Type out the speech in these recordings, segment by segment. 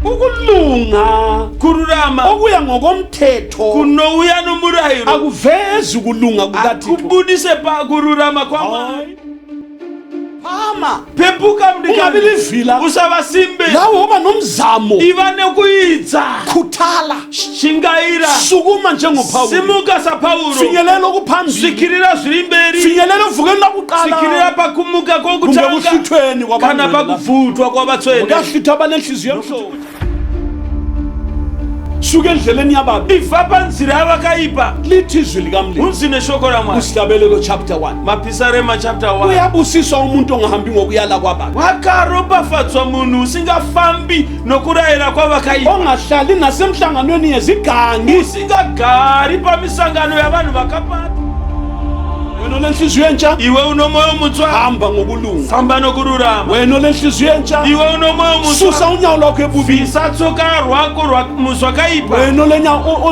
ukulunga kururama okuya ngokomthetho kunouya nomurayiro akuvezi ukulunga kukaThixo. akubudise pa kururama kwaMwari. Phama Pepuka mdikani, ungabilivila usabasimbe, lawo uba nomzamo iva nekuyidza, khuthala shingaira, sukuma njengoPawulo simuka sa Paulo, finyelela okuphambili zvikirira zviri mberi, finyelela evukeni zvikirira lakuqala pakumuka kumbe kokutanga kuhluthweni kana kwabantu pakuvutwa kwabatswene. uyahlutha abanenhliziyo emhlophe suka endleleni yababi Iva panzira yavakaipa, lithi izwi likamlindi unzine shoko ramwari. kusihlabelelo chapter 1 Mapisarema chapter 1. uyabusiswa umuntu ongahambi ngokuyala kwababi Wakaropafadzwa munhu usingafambi nokurayira kwavakaipa, ongahlali nasemhlanganweni yezigangi usingagari pamisangano yavanhu vakapata. wena olenhliziyo entsha Iwe uno moyo mutsva, hamba ngokulunga famba nokururama. wena olenhliziyo entsha Iwe uno moyo susa mutsva, unyawo lwakho ebubini vhisa tsoka rwako muzvakaipa. wena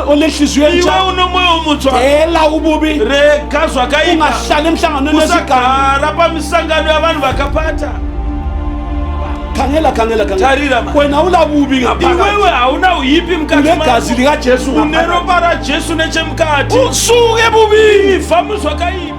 olenhliziyo Iwe entsha uno moyo mutsva, ela ububi rega zvakaipa, ungahlali emhlanganweni yezigangi usagara pamisangano yavanhu vakapata. khangela Tarira man, wena ulabubi ngaphakathi iwewe hauna uyipi mukati unegazi mako, likajesu une ngaphakathi ropa rajesu nechemukati. usuke ebubini Ifa muzvakaipa.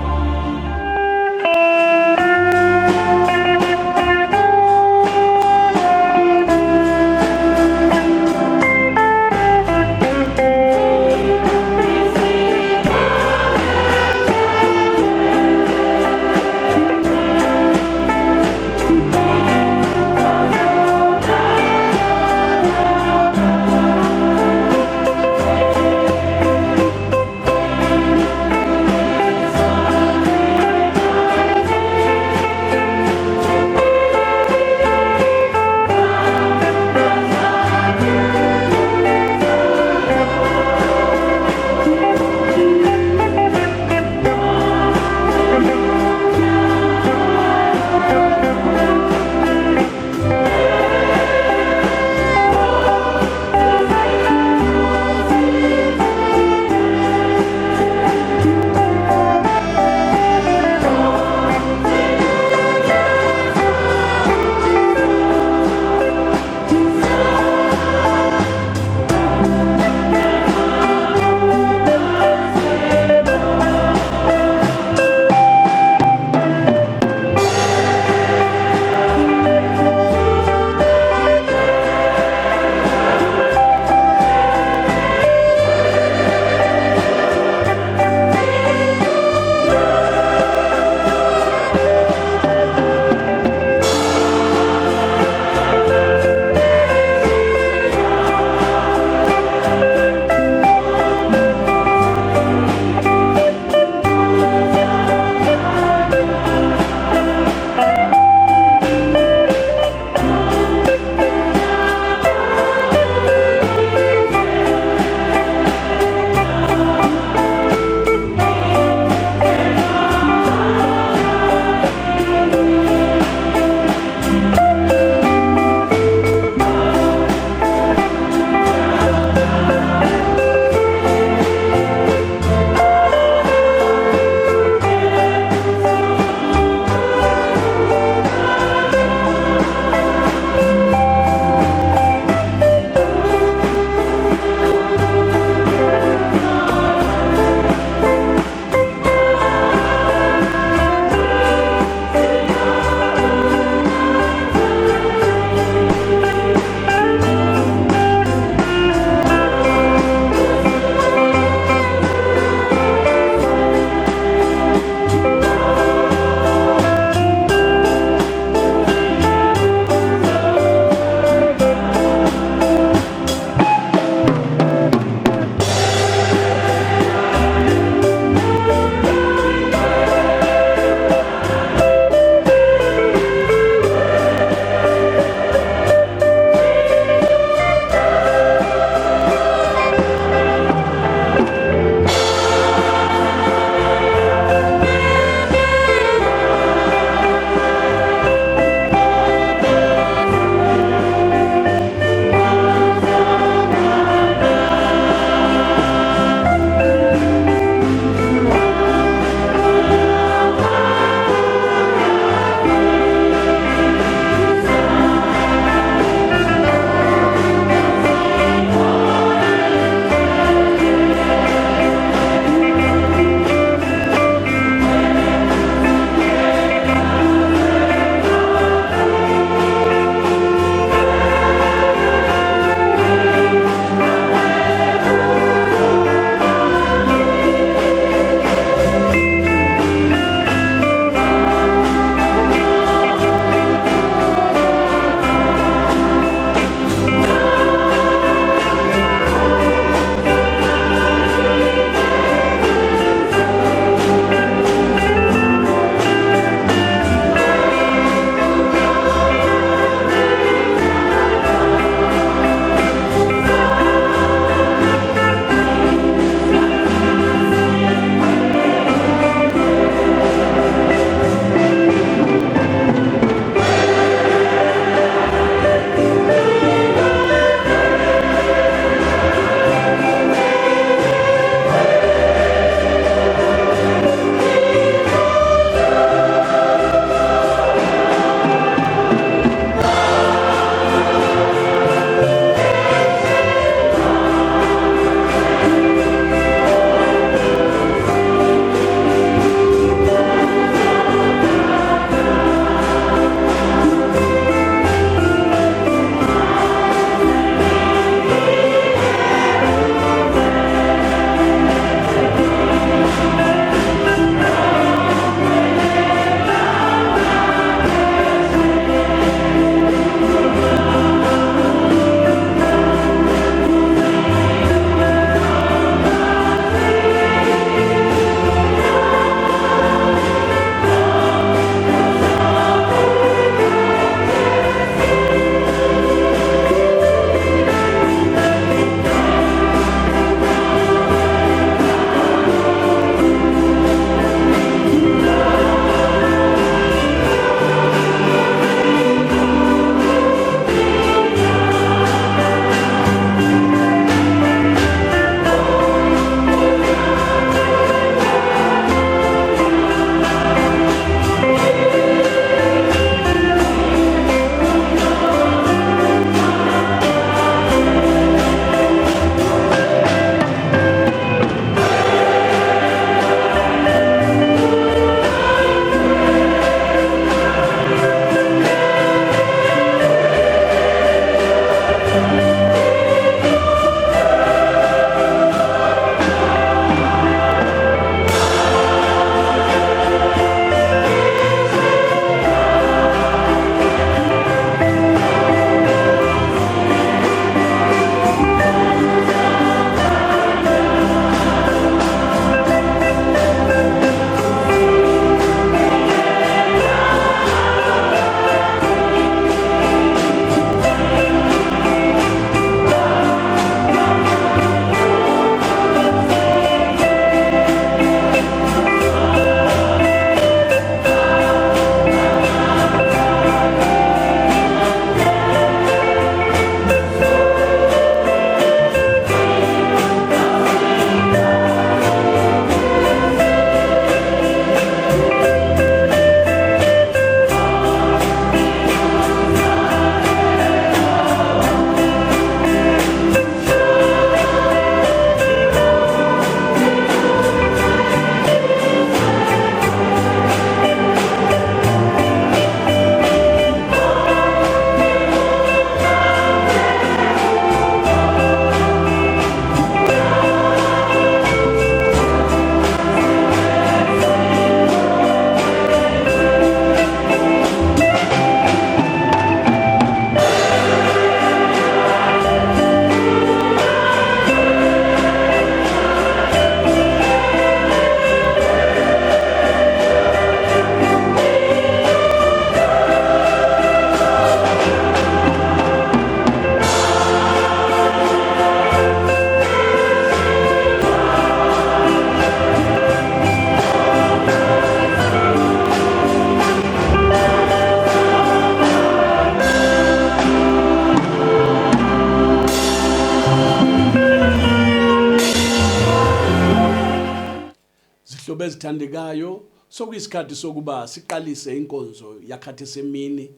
Bezithandekayo sokuyisikhathi sokuba siqalise inkonzo yakhathi semini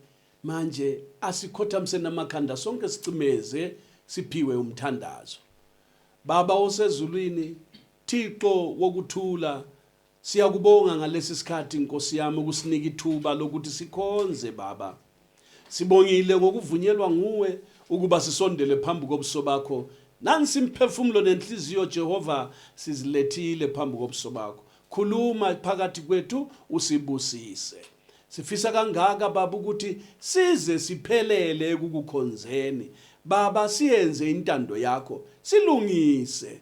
manje asikhothamse namakhanda sonke sicimeze siphiwe umthandazo. Baba osezulwini, Thixo wokuthula, siyakubonga ngalesi sikhathi Nkosi yami ukusinika ithuba lokuthi sikhonze Baba. Sibongile ngokuvunyelwa nguwe ukuba sisondele phambi kobuso bakho. Nansi imphefumulo nenhliziyo Jehova sizilethile phambi kobuso bakho. Khuluma phakathi kwethu usibusise. Sifisa kangaka Baba ukuthi size siphelele ukukukhonzeni. Baba siyenze intando yakho, silungise,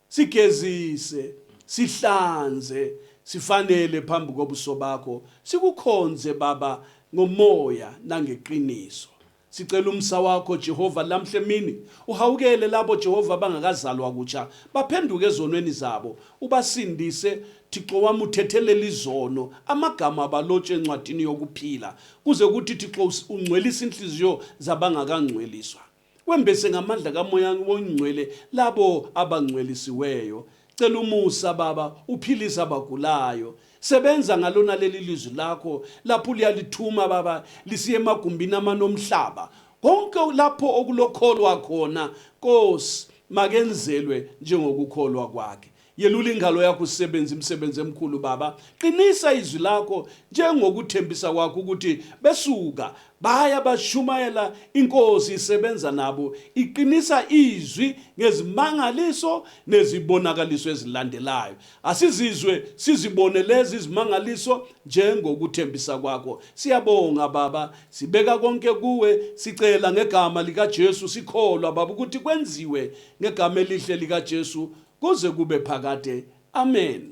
sigezise, sihlanze, sifanele phambi kobuso bakho. Sikukhonze Baba ngomoya nangeqiniso. Sicela umsa wakho Jehova lamhle mini uhawukele labo Jehova bangakazalwa kutsha baphenduke ezonweni zabo ubasindise Thixo wami uthethelela izono amagama abalotshe encwadini yokuphila kuze kuthi Thixo ungcwelisa inhliziyo zabangakangcweliswa wembese ngamandla kamoya wongcwele labo abangcwelisiweyo. Cela umusa Baba uphilisa abagulayo. Sebenza ngalona leli lizwi lakho lapho liyalithuma Baba lisiye emagumbini amanomhlaba konke lapho okulokholwa khona Nkosi makenzelwe njengokukholwa kwakhe. Yelula ingalo yakho usebenza imisebenzi emkhulu Baba. Qinisa izwi lakho njengokuthembisa kwakho ukuthi besuka baya bashumayela inkosi isebenza nabo iqinisa izwi ngezimangaliso nezibonakaliso ezilandelayo. Asizizwe sizibone lezi izimangaliso njengokuthembisa kwakho. Siyabonga Baba, sibeka konke kuwe, sicela ngegama lika Jesu sikholwa Baba ukuthi kwenziwe ngegama elihle lika Jesu kuze kube phakade. Amen.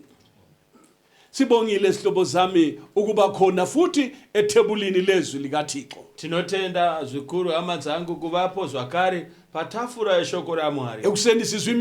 Sibongile sihlobo zami ukuba khona futhi ethebulini lezwi likaThixo. Tinotenda zvikuru amadzangu kuvapo zvakare patafura yeshoko raMwari. Ekuseni sizwe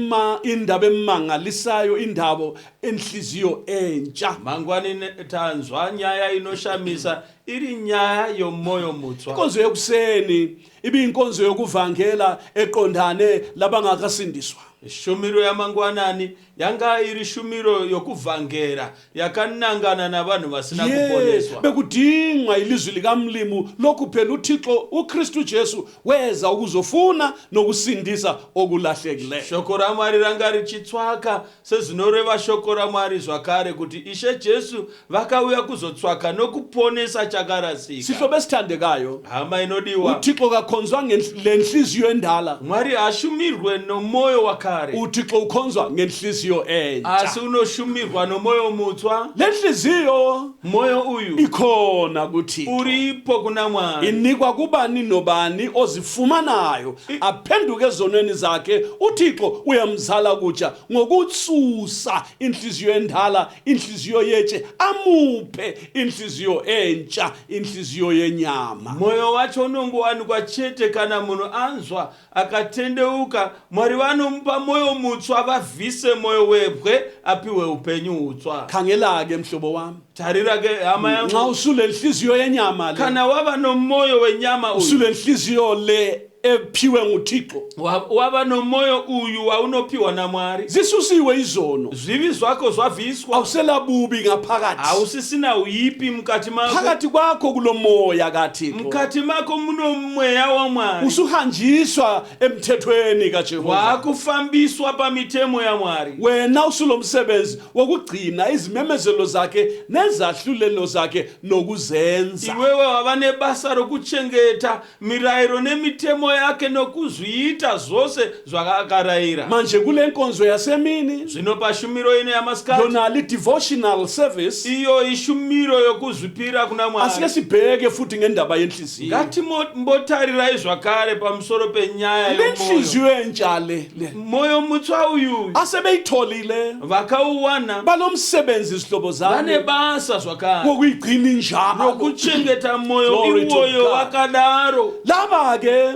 indaba emangalisayo, indaba enhliziyo entsha. Mangwani tanzwa nyaya inoshamisa iri nyaya yomoyo mutswa. Inkonzo yekuseni ibinkonzo yokuvangela eqondane labangakasindiswa. Shumiro ya mangwanani yanga iri shumiro yokuvangera yakanangana navanhu vasina kuponeswa. Bekudingwa ilizwi likamlimu lokuphendula phela uThixo uKristu Jesu weza ukuzofuna nokusindisa okulahlekileyo. Shoko ra Mwari ranga richitsvaka sezvinoreva shoko raMwari zvakare kuti Ishe Jesu vakauya kuzotsvaka nokuponesa chakarasika. Sihlobo esithandekayo, hama inodiwa, uThixo kakhonzwa ngenhliziyo endala. Mwari ashumirwe nomoyo wakare. uThixo ukhonzwa ngenhliziyo entsha. Asi unoshumirwa nomoyo mutsva. Lenhliziyo Moyo uyu ikhona kuThixo. uripo kuna Mwari. Inikwa kubani nobani ozifumanayo aphenduke ezonweni zakhe. uThixo uyamzala kutsha ngokutsusa inhliziyo endala, inhliziyo yetshe, amuphe inhliziyo entsha, inhliziyo yenyama. Moyo wacho unongowanikwa chete kana munhu anzwa akatendeuka. Mwari vanomupa moyo mutsva, vavhise moyo webwe apiwe upenyu utsva. Khangela-ke mhlobo wami, Tarira ke hama nxa yangu, usule nhliziyo yenyama le, kana wava nomoyo wenyama uyu, usule nhliziyo le ephiwe nguThixo, wava nomoyo uyu waunopiwa naMwari, zisusiwe izono, zvivi zvako zvabviswa, awusela bubi ngaphakathi. hausisina uipi mukati mako. Phakathi kwakho kulomoya kaThixo, Mukati mako muno mweya waMwari, usuhanjiswa emthethweni kaJehova. wakufambiswa pamitemo yaMwari. Wena usulomsebenzi wokugcina izimemezelo zakhe nezahlulelo zakhe nokuzenza. Iwewe wava nebasa rokuchengeta mirayiro nemitemo yake nokuzviita zvose zvakakarayira. Manje kule nkonzo yasemini, Zvino pashumiro ino yamasikati, yona li devotional service, iyo ishumiro yokuzvipira kuna asike Mwari, sibheke futhi ngendaba yenhliziyo. ngatimbotarirayi zvakare pamusoro penyaya yomoyo. Lenhliziyo entsha le Moyo mutsva uyu asebeyitholile vakauwana, balomsebenzi isihlobo zami vane basa zvakare wokuyigcina injalo. nokuchengeta moyo Glory to iwoyo God. wakadaro. Laba ke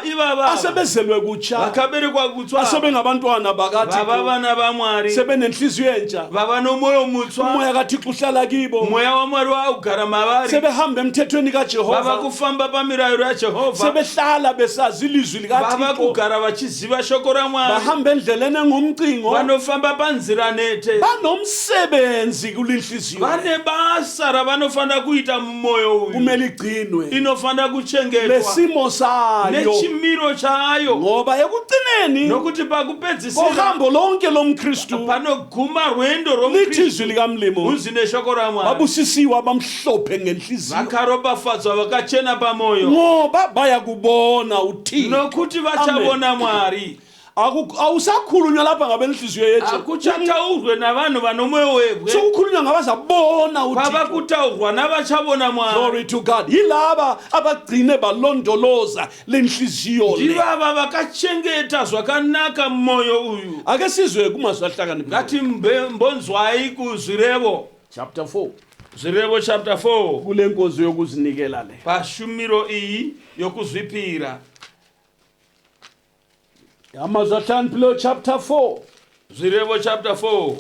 Ivava asebezelwe kutsha, vakaberekwa kutsva, asebengabantwana vava bakaThixo, vana vaMwari, sebenenhliziyo entsha, vava nomoyo mutsva, umoya kaThixo uhlala kibo, mweya waMwari waugara mavari, sebehamba emthethweni vava kaJehova, kufamba pamirayiro yaJehovha, sebehlala besazi ilizwi vava likaThixo, kugara vachiziva shoko raMwari, bahamba endleleni engumcingo, vanofamba panzira nete, banomsebenzi kulinhliziyo. vane basa ravanofanira kuita mumoyo uyu, Kumele igcinwe inofanira kuchengetwa lesimo sayo, nechimiro chayo, ngoba ekugcineni nokuti pakupedzisira kohambo lonke lomKristu panoguma rwendo lithi romkristu izwi likamlimo uzi neshoko raMwari, babusisiwe abamhlophe ngenhliziyo, vakaropafadzwa vakachena pamoyo, ngoba bayakubona uThixo. nokuti vachavona Mwari. Awusakhulunywa lapha ngabenhliziyo yethu, Akuchataurwe navanhu vanomoyo webwe, sokukhulunywa ngabazabona uThixo. kwavakutaurwa navachavona Mwari. Glory to God. Yilaba abagcine balondoloza lenhliziyo le. Ndivava vakachengeta zvakanaka mumoyo uyu. Ake sizwe kumazwi ahlakaniphileyo. Ngati mbonzwayi kuzvirevo, Chapter 4. zvirevo chapter 4, Kule nkonzo yokuzinikela le. pashumiro iyi yokuzvipira. Amazwi ahlakaniphileyo chapter 4 Zvirevo chapter 4,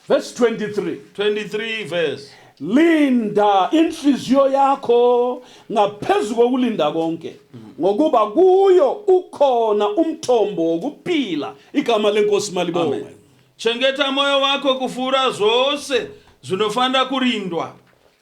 verse 23. 23 verse. Linda inhliziyo yakho ngaphezu kokulinda konke, ngokuba kuyo ukhona umthombo wokuphila. Igama lenkosi malibongwe. Amen. Chengeta moyo wako kufura zvose zvinofanira kurindwa,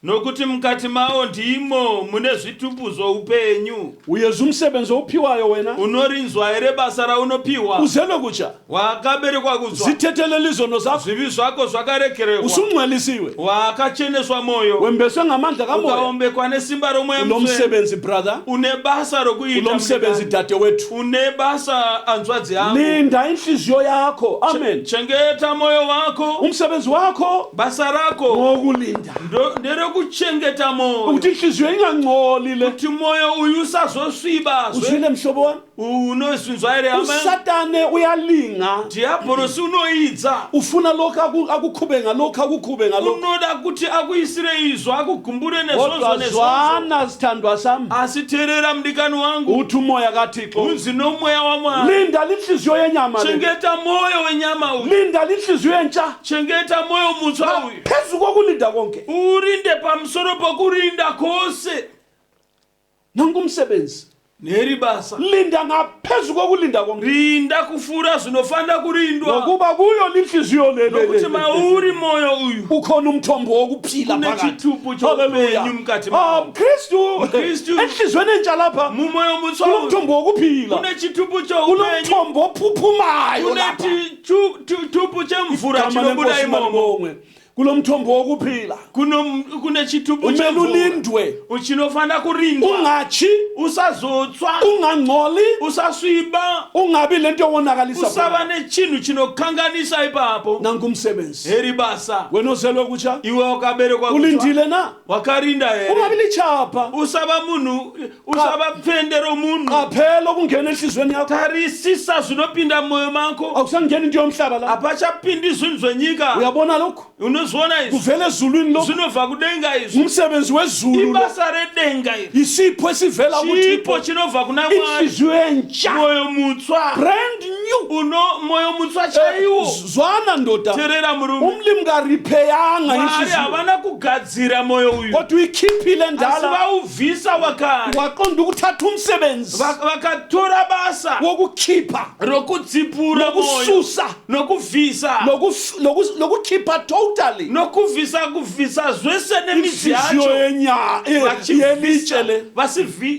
nokuti mukati mawo ndimo mune zvitubu zvoupenyu. Uyeza umsebenzi ophiwayo wena, Unorinzwa here basa raunopiwa? uzelwe kutsha, Wakaberekwa kudzwa, zithethelela izono zakho, zvivi zvako zvakarekererwa, usungcwelisiwe, wakacheneswa moyo, wembeswe ngamandla kamoya. ukaombekwa nesimba romweya mutsvene. Unomsebenzi brother, Une basa rokuita, unomsebenzi dade wethu. une basa anzwadzi yangu. Linda inhliziyo yakho, amen. Chengeta moyo wako, Umsebenzi wakho basa rako ngokulinda, nderekuchengeta moyo, ukuthi inhliziyo ingangcoli le. kuti moyo uyu usazosviba. Uzwile mhlobo wami, Unozvinzwa here hama? uSatane uyalinga, Dhiabhorosi unoidza, ufuna lokho akukhube ngalokho, akukhube ngalokho. unoda kuti akuisire izvo akugumbure nezvozvo Kodwa nezvozvo. zwana sithandwa sami, Asi teerera mudikani wangu, uthi umoya kaThixo, unzi nomweya waMwari. linda linhliziyo yenyama le, Chengeta moyo wenyama uyu, linda linhliziyo entsha chengeta moyo mutsva uyu, phezu kokulinda konke. urinde pamusoro pokurinda kwose. Nangu umsebenzi neri basa linda ngaphezu kokulinda konke rinda kufura zvinofanira kurindwa ngokuba kuyo linhliziyo nokuti mauri moyo uyu ukhona umthombo wokuphila kune phakathi chitubu choupenyu mukati mawo Kristu enhliziyweni entsha lapha mumoyo mutswa kunomthombo wokuphila kune chitubu choupenyu kunomthombo ophuphumayo kune lapha chitubu chemvura chinobuda imomo kulomthombo wokuphila kune chitubu umele chemvura ulindwe uchinofanira kurindwa ungachi usazotswa ungangcoli usaswiba ungabi lento yonakalisa usava nechinhu chinokanganisa ipapo nangumsebenzi heri basa wena ozelwe kutsha iwe wakaberekwa ulindile na wakarinda here ungabi lichapha usava munhu usava pfendero munhu qaphela okungena enhlizweni yakho tarisisa zvinopinda mumwoyo mako akusangeni into yomhlaba la hapachapindi zvinhu zvenyika uyabona lokho unozviona izvi kuvela ezulwini lokho zvinobva kudenga izvi umsebenzi wezulu ibasa redenga iri isipho esivela chipo chinobva kuna mwari inhliziyo entsha mwoyo mutswa brand new mwoyo mutswa chaiwo zwana ndoda terera murume umlimi ngaripeyanga mwari inhliziyo havana kugadzira mwoyo uyu kodwa uyikhiphile asi ndala vauvhisa wakare waqonda ukuthatha umsebenzi vakatora basa wokukhipha rokudzipura mwoyo nokususa nokuvhisa nokukhipha totally kuvhisa zvese nemidzi inhliziyo yacho yelitshe le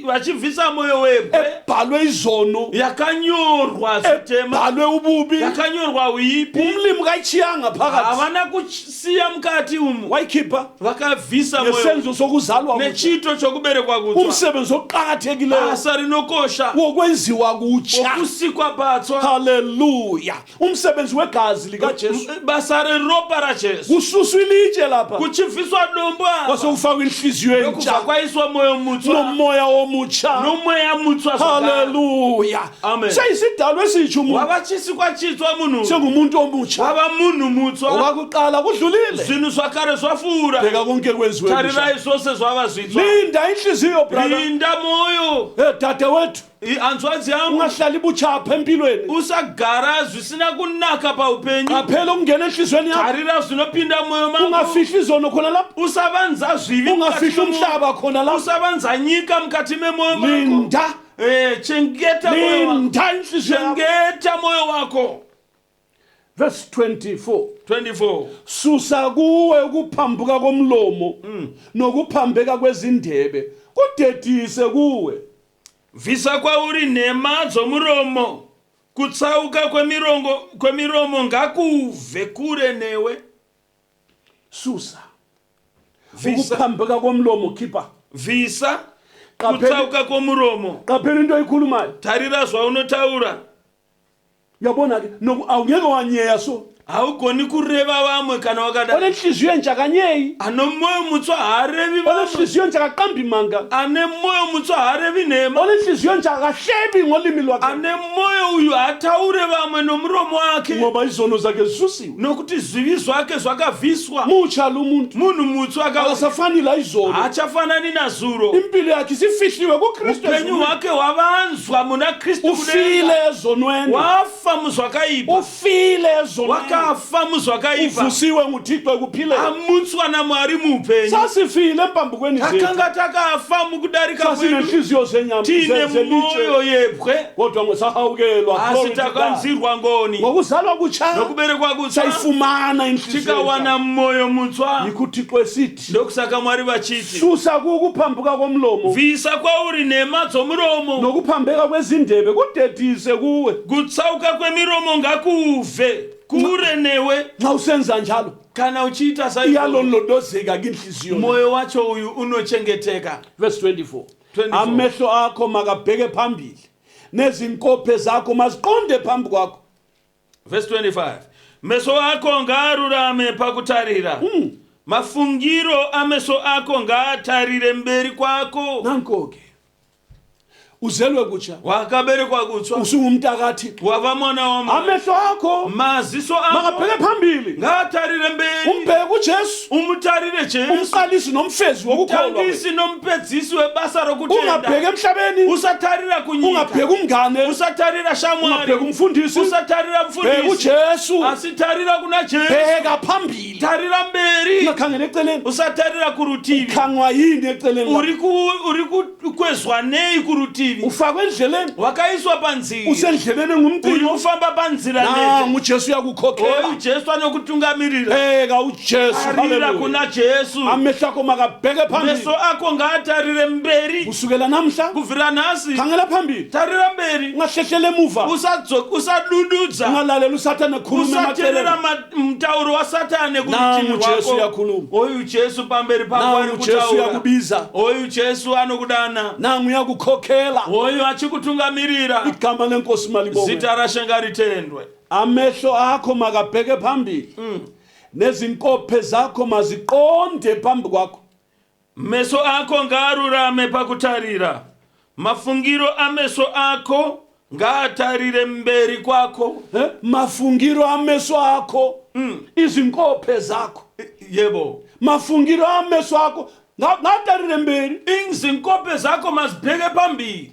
vachivhisa mwoyo webwe ebhalwe izono yakanyorwa zvitema ebhalwe ububi yakanyorwa uipi umlimi kayitshiyanga phakathi havana kusiya mukati umu wayikhipha vakavhisa mwoyo ngesenzo sokuzalwa kutsha nechito chokuberekwa kutsva umsebenzi oqakathekileyo basa rinokosha wokwenziwa kutsha wokusikwa patswa haleluya umsebenzi wegazi likajesu basa reropa rajesu kususwa ilitshe lapha kuchibviswa dombo apa kwasokufakwa inhliziyo nokubva entsha kwaiswa mwoyo mutswa nomoya omutsha nomweya mutswa zvakare haleluya Amen. seyisidalwa esitsho umuntu wava chisikwa chitswa munhu sengumuntu omutsha wava munhu mutswa okwakuqala kudlulile zvinhu zvakare zvapfuura bheka konke kwenziwe tarirai zvose zvava zvitswa linda inhliziyo brother rinda moyo dadewethu hanzvadzi yangu ungahlali buchapha empilweni usagara zvisina kunaka paupenyu qaphela ukungena enhlizweni yakho tarira zvinopinda mwoyo mako ungafihli izono khona lapho usavanza zvivi ungafihli umhlaba khona lapho usavanza nyika mukati memwoyo mako linda chengeta moyo wako linda inhliziyo yakho chengeta moyo wako verse 24 24 susa kuwe ukuphambuka komlomo nokuphambeka kwezindebe kudedise kuwe vhisa kwauri nhema dzomuromo kutsauka kwemiromo ngakubve kure newe susa Vhisa. ukuphambeka komlomo khipha vhisa Qaphela- kutsauka kwomuromo qaphela into oyikhulumayo tarira zvaunotaura yabona ke awungeke wanyeya so haugoni kureva vamwe kana wakadai onenhliziyo entsha kanyeyi ano mwoyo mutswa haarevi vamwe onenhliziyo entsha kaqambi manga ane mwoyo mutswa haarevi nhema onenhliziyo entsha akahlebi ngolimi lwakhe ane mwoyo uyu hataure vamwe nomuromo wake ngoba izono zakhe zisusiwe nokuti zvivi zvake zvakavhiswa mutsha lo muntu munhu mutswa akasafani la izono hachafanani nazuro impilo yakhe isifihliwe kukristu upenyu ezulwini. hwake hwavanzwa muna kristu ufile kudenga ezonweni wafa muzvakaipa ufile ezonweni wakafa muzvakaipa uvusiwe nguthixo ekuphileni amutswa namwari muupenyu sasifile empambukweni zethu takanga takafa mukudarika kwedu sasinenhliziyo tine moyo yebwe kodwa sahawukelwa asi takanzirwa ngoni ngokuzalwa kutsha nokuberekwa kutsva sayifumana inhliziyo tikawana moyo mutswa yikuthixo esithi ndokusaka mwari vachiti susa kukuphambuka komlomo vhisa kwauri nhema dzomuromo nokuphambeka kwezindebe kudedise kuwe kutsauka kwemiromo ngakubve kure newe nxa usenza njalo kana uchiita saizvo iyalondolozeka kinhliziyo moyo wacho uyu unochengeteka verse 24 24. amehlo akho makabheke phambili nezinkophe zakho maziqonde phambi kwakho verse 25 meso ako ngaarurame pakutarira mafungiro ameso ako ngaatarire mberi kwako nanko ke uzelwe kutsha wakaberekwa kutswa usungumntakati wava mwana wamwari amehlo akho maziso ako makabheke phambili ngaatarire mberi umbheke kujesu umutarire jesu umqalisi nomfezi wokukholwa mtangisi nompedzisi webasa rokutenda ungabheke emhlabeni usatarira kunyika ungabheke umngane usatarira shamwari ungabheke umfundisi usatarira bheka mfundisi ujesu asitarira kuna jesu bheka phambili tarira mberi ungakhangela eceleni usatarira kurutivi khangwa yini eceleni uri kukwezwa nei kurutivi yechivi ufakwe endleleni wakaiswa panzira usendleleni uri ngumcimo kufamba panzira nangu ujesu uyakukhokhela oyu jesu anokutungamirira bheka ujesu tarira haleluya kuna jesu amehlo akho makabheke phambili meso akho ngaatarire mberi kusukela namhla kuvhira nhasi khangela phambili tarira mberi ungahlehlele emuva usadududza ungalalela usathane ekhulume usateerera emaceleni mutauro wasatane nangu kurutivi ujesu rwako uyakhuluma oyu jesu pamberi pako ari nangu ujesu kutaura uyakubiza oyu jesu anokudana nangu uyakukhokhela oyu achikutungamirira igama lenkosi malibongwe zita rashe ngaritendwe amehlo akho makabheke phambili nezinkophe zakho maziqonde phambi kwakho meso akho ngaarurame pakutarira mafungiro ameso akho ngaatarire mberi kwako mafungiro ameso akho izinkophe zakho yebo mafungiro ameso akho ngatarire mberi izinkope zakho mazibheke phambili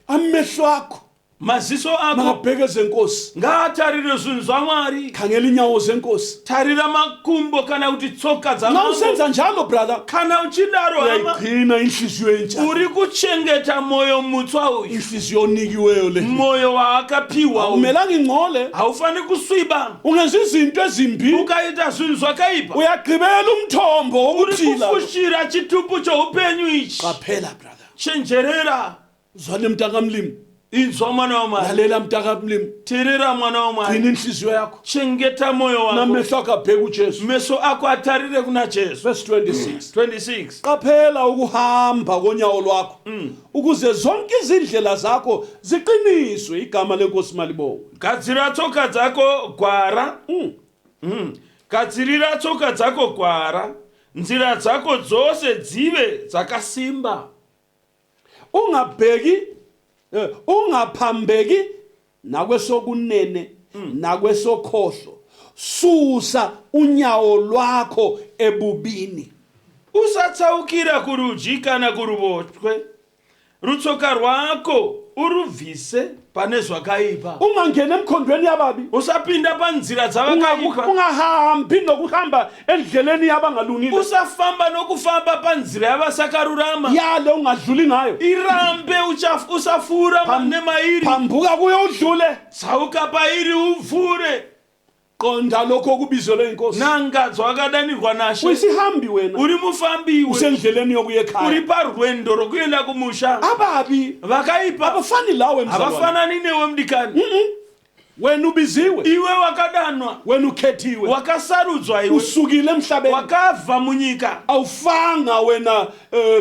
amehlo akho maziso akho makabheke zenkosi ngaatarire zvinhu zvamwari khangela inyawo zenkosi tarira makumbo kana kuti tsoka na dzamambo usenza njalo brother kana uchidaro hama uyayigcina inhliziyo entsha uri kuchengeta moyo mutswa uyu inhliziyo onikiweyo le moyo waakapiwa uyu umelanga ingcole haufani kuswiba ungenza izinto ezimbi ukaita zvinhu zvakaipa uyagqibela umthombo uri wokuphila kufushira chitupu cheupenyu ichi qaphela brother chenjerera zwane mntakamlimi inzwa mwana wamwari lalela mntakamlimi tirira mwana wamwari gcina inhliziyo yakho chengeta moyo wako namehlo akho abheke ujesu meso akho atarire kuna jesu verse 26 26 qaphela ukuhamba konyawo lwakho ukuze zonke izindlela zakho ziqiniswe igama lenkosi malibongwe gadzira tsoka dzako gwara gadzirira tsoka dzako gwara nzira dzako dzose dzive dzakasimba ungabheki ungaphambeki nakwesokunene nakwesokhohlo susa unyawo lwakho ebubini usatsaukira kurudyi kana kuruboshwe rutsoka rwako urubvise pane zvakaipa ungangeni emkhondweni yababi usapinda panzira dzavakaipa ungahambi nokuhamba endleleni yabangalungile usafamba nokufamba panzira yavasakarurama yale ungadluli ngayo irambe usafura nemairi phambuka kuyo udlule tsauka pairi upfure qonda lokho okubizelwe inkosi nangadzwa akadanirwa nashe uyisihambi wena uri mufambiwe usendleleni yokuya uri ekhaya parwendo rwokuenda kumusha ababi vakaipa abafani lawe mzalwane havafanani newe mdikani wena ubiziwe iwe wakadanwa wena ukhethiwe wakasarudzwa iwe usukile emhlabeni wakabva munyika awufanga wena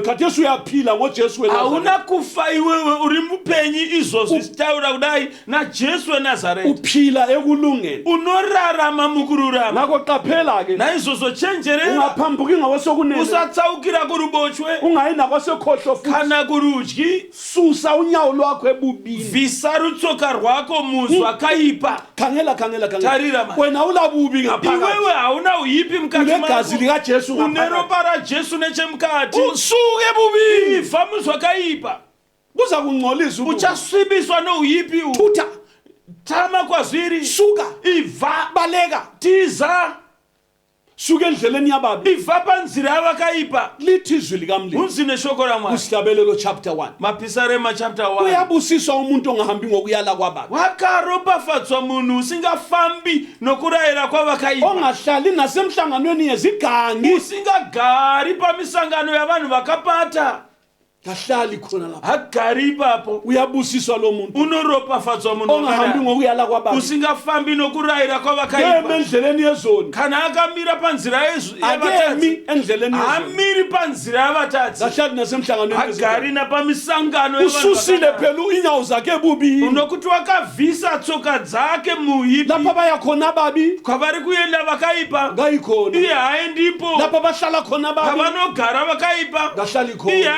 khathesi uyaphila ngojesu hauna kufa iwewe uri mupenyi izvozvi zitaura kudai najesu wenazareti uphila ekulungeni unorarama mukururama ngakho qaphela ke naizvozvo chenjerera ungaphambuki ngawesokunene usatsaukira kuruboshwe ungayi nakwesekhohlo futhi kana kurudyi susa unyawo lwakho ebubini vhisa rutsoka rwako muzvakaipa khangela Tarira man. wena ulabubi ngaphakathi iwewe hauna uyipi mukati unegazi likajesu une ngaphakathi ropa rajesu nechemukati usuke ebubini ibva muzvakaipa kuza kungcolisa uchasvibiswa nouyipi uyu thutha tama kwazviri suka ibva baleka tiza suka endleleni yababi ibva panzira yavakaipa lithi izwi likamlimi unzi neshoko ramwari kusihlabelelo chapter 1 mapisarema chapter 1 uyabusiswa umuntu ongahambi ngokuyala kwababi wakaropafadzwa munhu usingafambi nokurayira kwavakaipa ongahlali nasemhlanganweni yezigangi usingagari pamisangano yavanhu vakapata kahlali khona lapha hagari ipapo uyabusiswa lo muntu unoropafadzwa munhu ongahambi wakadai. ngokuyala kwababi usingafambi nokurayira yeme kwavakaipa endleleni yezoni kana akamira panzira akemi yavatadzi endleleni yezoni hamiri panzira yavatadzi kahlali nasemhlanganweni hagari napamisangano yavanhu ususile vakadai. phela inyawo zakhe ebubini nokuti wakavhisa tsoka dzake muhipi lapha baya khona ababi kwavari kuenda vakaipa ngayikhona iye haendipo lapha bahlala khona ababi kavanogara vakaipa ngahlali iye khona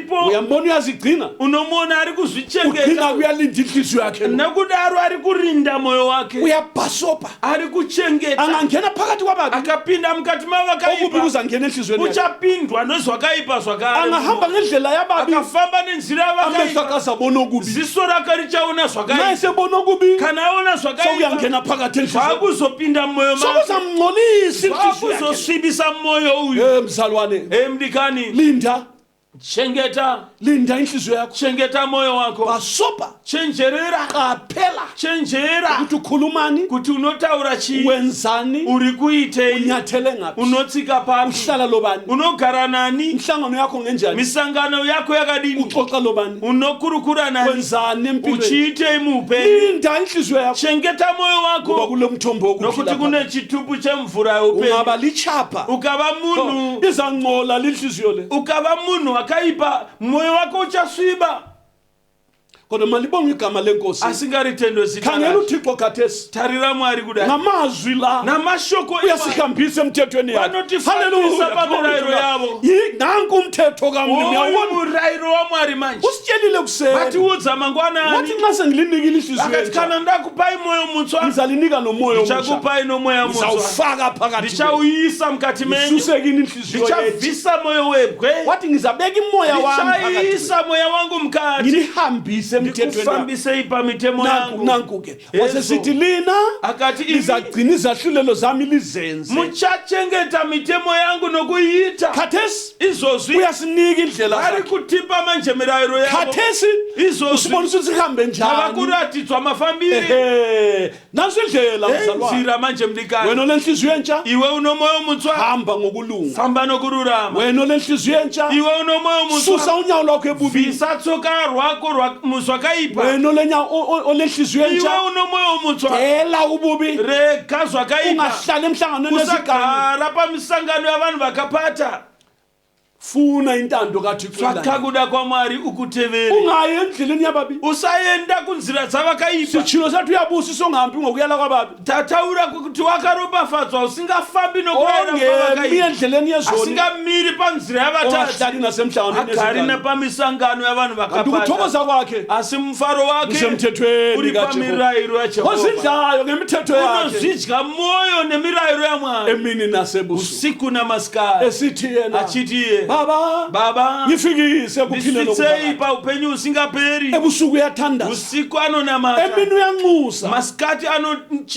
hagaripo uyambona uyazigcina unomona ari ugcina kuzvichengeta kuyalinda inhliziyo yakhe nekudaro ari kurinda mwoyo wake uyabhasopa ari kuchengeta angangena phakathi kwababi akapinda mukati okubi mavakaipa kuzangena enhliziyweni yakhe uchapindwa nezvakaipa zvakare angahamba ngendlela yababi akafamba nenzira amehlo yavakaipa akazabona okubi ziso rake richaona naye zvakaipa sebona okubi kana aona zvakaipa sokuyangena phakathi enhliziyweni zvakuzopinda mumwoyo make sokuzamngcolisa inhliziyo yakhe zvakuzosvibisa mwoyo uyu mzalwane mdikani linda chengeta linda inhliziyo yakho, chengeta moyo wako, basopa, chenjerera qaphela chenjera ukuthi ukhulumani, kuti unotaura chii, wenzani, uri kuitei, unyathele ngaphi, unotsika papi, uhlala lobani, unogara nani, inhlangano yakho ngenjani, misangano yako yakadini, uxoxa lobani, unokurukura nani, wenzani empilweni, uchiitei muupenyu, linda inhliziyo yakho, chengeta moyo ngoba wako, kulo mthombo nokuti wokuphila kune chitubu chemvura yeupenyu. ungaba lichapha, Ukava munhu, izanqola linhliziyo le, ukava munhu akaipa, moyo wako uchasviba, kodwa malibonga igama lenkosi. asingaritendwe zita Khangela rake. uThixo khathesi Tarira Mwari kudai, ngamazwi la namashoko uyasihambisa emthethweni yakhe. Vanotifambisa pamurayiro yavo. Nanku umthetho kaMlimi Oyu uyawubona. murayiro waMwari manje, Usitshelile kuseni. vatiudza Wathi mangwanani, nxa sengilinikile inhliziyo akati entsha, kana ndakupai moyo mutsva, ngizalinika nomoya omusha. ndichakupai nomoya mutsva, Ngizawufaka phakathi kwenu. ndichauyisa mukati menyu, Ngisuseke inhliziyo yethu. ndichabvisa moyo webwe, Wathi ngizabeka imoya wami phakathi kwenu. ndichaisa moya wangu mukati, Ngilihambise emthethweni yakhe. ndikufambisei pamitemo yangu. Nanku ke. Yesu. Wasesithi lina Akati imi lizagcina izahlulelo zami lizenze. muchachengeta mitemo yangu nokuiita. Khathesi Izvozvi uyasinika indlela ari zakhe. kutipa manje mirayiro yavo, Khathesi izvozvi usibonisa ukuthi sihambe njani. avakuratidzwa mafambiri. Ehe, naso indlela mzalwane. Nzira manje mdikani, Wena olenhliziyo entsha iwe uno moyo mutsva, hamba ngokulunga. famba nokururama. Wena olenhliziyo entsha Iwe uno moyo susa mutsva, unyawo lwakho ebubini. vhisa tsoka rwako muzvakaipa. Wena olenhliziyo Iwe entsha uno moyo mutsva, dela ububi. rega zvakaipa, Ungahlali emhlanganweni wezigaba. usagara pamisangano yavanhu vakapata. Funa intando kaThixo. Tsvaka kuda kwaMwari ukutevere, Ungayi endleleni yababi. usaenda kunzira dzavakaipa. Sichilo sathu uyabusisa ungahambi ngokuyala kwababi. Tataura kuti wakaropafadzwa, usingafambi nokurayira Ongemi kwavakaipa, endleleni yezoni. asingamiri panzira yavatadzi, Ongahlali nasemhlanganweni agari wezigaba. nepamisangano yavanhu vakapata, Ukuthokoza kwakhe asi mufaro wake usemthethweni uri kaJehova. pamirayiro yaJehovha. Ozidlayo ngemithetho yakhe. Unozvidya moyo nemirayiro yaMwari Emini nasebusuku. usiku namasikati, Esithi yena achiti iye, Baba Baba, ngifikise kuphile ndisvitsei nokuphakade. paupenyu usingaperi. Ebusuku uyathandaza. Usiku anonamata, Emini uyanxusa. masikati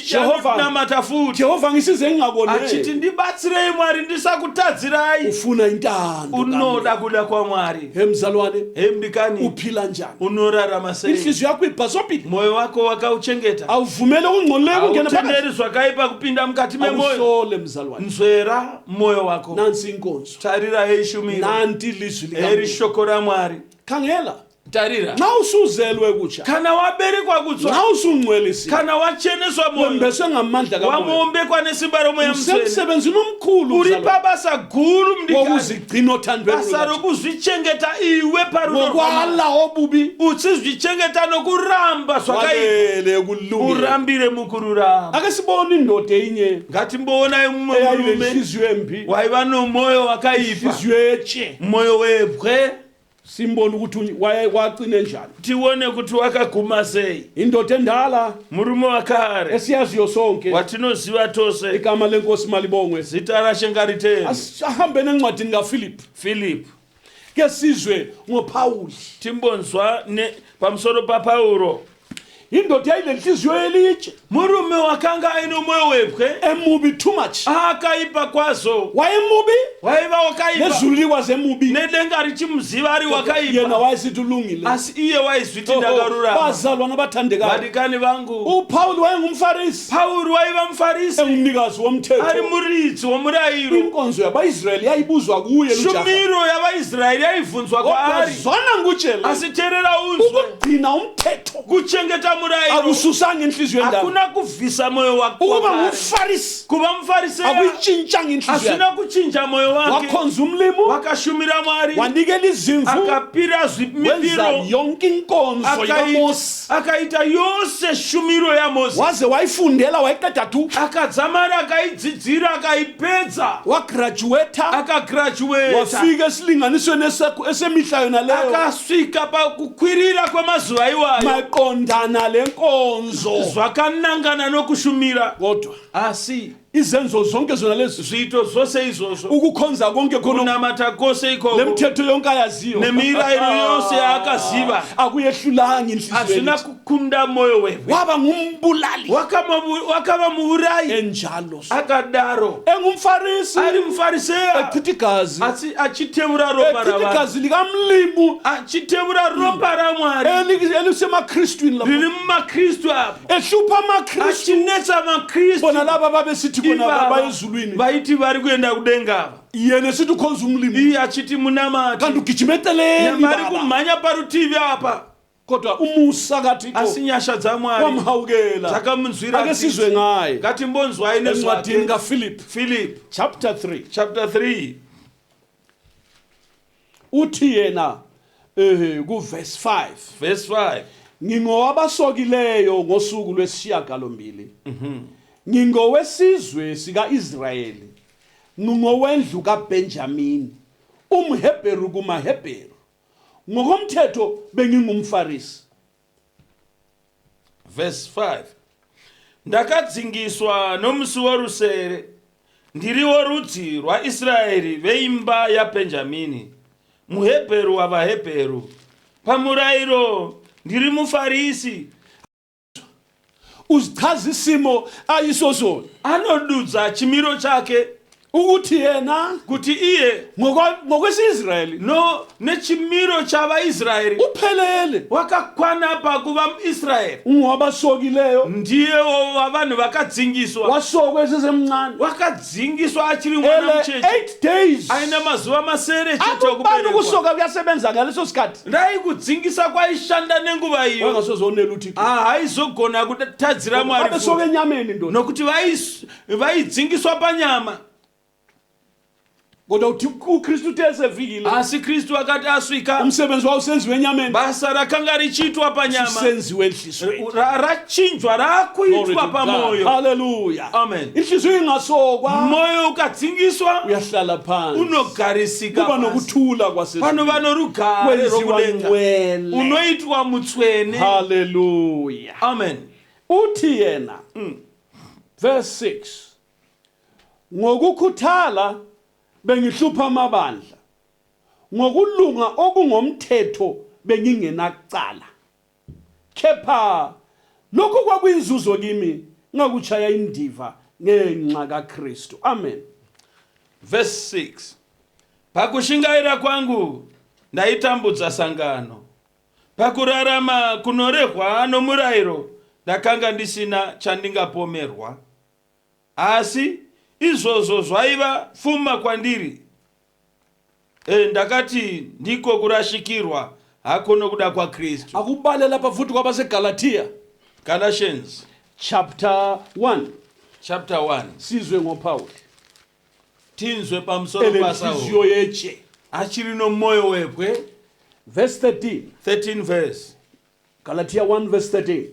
Jehova. anonamata futi, Jehova ngisize achiti ngingakone. ndibatsirei Mwari ndisakutadzirai. Ufuna intando. Unoda kuda kwaMwari. Hemzalwane Hemdikani, uphila njani? unorarama sei? Inhliziyo yakho ibhazophi. Moyo wako wakauchengeta, Awuvumele ukungcoleka ungena phakathi. hautenderi zvakaipa kupinda mukati memoyo. Awuhlole mzalwane. Nzvera moyo wako, Nansi inkonzo. tarira heishumira, Nanti lizwi heri likaMlimi. shoko raMwari. Khangela. Tarira, Na usuzelwe kutsha. kana waberekwa kutsva, Na usungcwelisiwe. kana wacheneswa moyo, Wembeswe ngamandla kaMoya. wamuombekwa nesimba romoya msvene, Usemsebenzini omkhulu uri mzalwane. pabasa guru mdikani, Wokuzigcina othandweni basa lukaThixo. rokuzvichengeta iwe parudo rwaMwari, Wokwala obubi. uchizvichengeta nokuramba zvakaipa, Walele kulungile. urambire mukururama. Ake sibone indoda eyinye Ngatimbonai mumwe eyayile murume inhliziyo embi. waiva nomoyo wakaipa, Inhliziyo etshe. moyo webwe. Simbona ukuthi wacine njani. Tione kuti wakaguma sei. Indoda endala Murume wakare esiyaziyo sonke. watinoziva tose, Igama lenkosi malibongwe. zita rashe ngariteni. Asihambe nencwadini kaPhilip. Philip, Ke sizwe ngoPauli. timbonzwa pamusoro paPauro. Indoda yayile inhliziyo elitshe. Murume wakanga aine moyo webwe, Emubi too much. akaipa kwazo, Wayemubi waiva wakaipa, nezulu likwaze emubi. nedenga richimuziva ari Yena wakaipa, wayesithi ulungile. asi iye waizviti ndakarurama. Bazalwana abathandekayo. Vadikani vangu, uPauli wayengumfarisi. Pauro waiva mufarisi, Engumnikazi ari womthetho. muridzi womurayiro. Inkonzo yabaIsraeli yayibuzwa kuye lujaha. Shumiro yavaIsraeri yaibvunzwa kwaari, Zwana ngutshela. asi teerera unzwe, Ukugcina umthetho. kuchengeta murayiro Akususanga inhliziyo endala. hakuna kuvhisa moyo wako Ukuba wakare. ngumfarisi. Kuva mufarisi Akuyitshintshanga inhliziyo asina yakhe. kuchinja moyo wake, Wakhonza umlimo. wakashumira Mwari, Wanikela izimvu. akapira Wenza zvimipiro, yonke inkonzo yaMose. akaita yose shumiro yaMozisi, Waze wayifundela wayiqeda tu. akadzamara akaidzidzira akaipedza, Wagraduate. akagraduata, Wafika esilinganisweni esemihla yona leyo. akasvika pakukwirira kwemazuva iwayo, Maqondana lenkonzo. zvakanangana nokushumira. Kodwa Asi izenzo zonke zona lezi zviito zvose izvozvo, ukukhonza konke khona kunamata kwose ikoko, lemthetho yonke ayaziyo nemirayiro yose yaakaziva, akuyehlulanga inhliziyo hazvina kukunda mwoyo wewe. waba ngumbulali Wakava muurayi, enjalo akadaro engumfarisi ari mufariseya, echitha igazi asi achitevura ropa echitha ravanhu, igazi likamlimu achitevura ropa ramwari elisemakristwini lapho riri mumakristu apo, ehlupha amakristu achinetsa makristu. bona laba babesithi khona Ivava bayezulwini vaiti vari kuenda kudengava, yena sithi ukhonza umlimu iye achiti munamati, kanti ugijima eceleni vari baba kumhanya parutivi apa, kodwa umusa kathixo asi nyasha dzamwari wamhawukela dzakamunzwira. ake sizwe ngaye ngatimbonzwai encwadini nezvake. kaphilip Philip chapter 3 chapter 3 uthi yena kuverse 5 verse 5, ngingowabasokileyo ngosuku lwesishiyagalombili ngingowesizwe sika-Israyeli ngingowendlu kaBenjamini umHebheru kumaHebheru ngokomthetho bengingumfarisi. verse 5, ndakadzingiswa nomusi worusere, ndiri worudzi rwaIsraeri veimba yaBhenjamini, muHebheru wavaHebheru, pamurayiro ndiri mufarisi. Uzichaza isimo ayiso sona Anodudza chimiro chake ukuthi yena kuti iye ngokwesi-Israyeli nechimiro chavaIsraeri uphelele wakakwana pakuva muIsraeri, ungowabasokileyo ndiyewo wavanhu vakadzingiswa, wasokwe esesemncane wakadzingiswa achiri mwana mucheche, 8 days aina mazuva masere chete akubani okuberekwa. ukusoka kuyasebenza ngaleso sikhathi Ndai kudzingisa kwaishanda nenguva iyo, wangasozonela uthixo haizogona kutadzira Mwari babesoka futi, enyameni ndoda nokuti vaidzingiswa panyama. kodwa uthi uKristu uthi esefikile Asi Kristu akati asvika, umsebenzi wawo usenziwe enyameni basa rakanga richiitwa panyama senziwe enhliziyweni. rachinjwa rakuitwa pamoyo. Hallelujah. Amen. Inhliziyo ingasokwa Moyo ukadzingiswa uyahlala phansi unogarisika kuba pasi. nokuthula Pano kwasezulwini vano rugare kwenziwa rokudenga, ngcwele. unoitwa mutswene. Hallelujah. Amen. Uthi yena verse 6 ngokukhuthala bengihlupha amabandla ngokulunga okungomthetho bengingenacala kepha lokhu kwakuyinzuzo kimi ngakuchaya indiva ngenxa kaKristu. Amen. Verse 6, pakushingaira kwangu ndaitambudza sangano, pakurarama kunorehwa nomurayiro ndakanga ndisina chandingapomerwa, asi izvozvo zvaiva pfuma kwandiri. Ndakati ndiko kurashikirwa hako nokuda kwaKristu. Akubalela pafuthi kwabaseGalatia Galatians chapter 1 chapter 1, sizwe ngoPaul tinzwe pamusoro paSauli elenhliziyo yeche achiri nomoyo webwe. verse 13 13 verse, Galatia 1 verse 13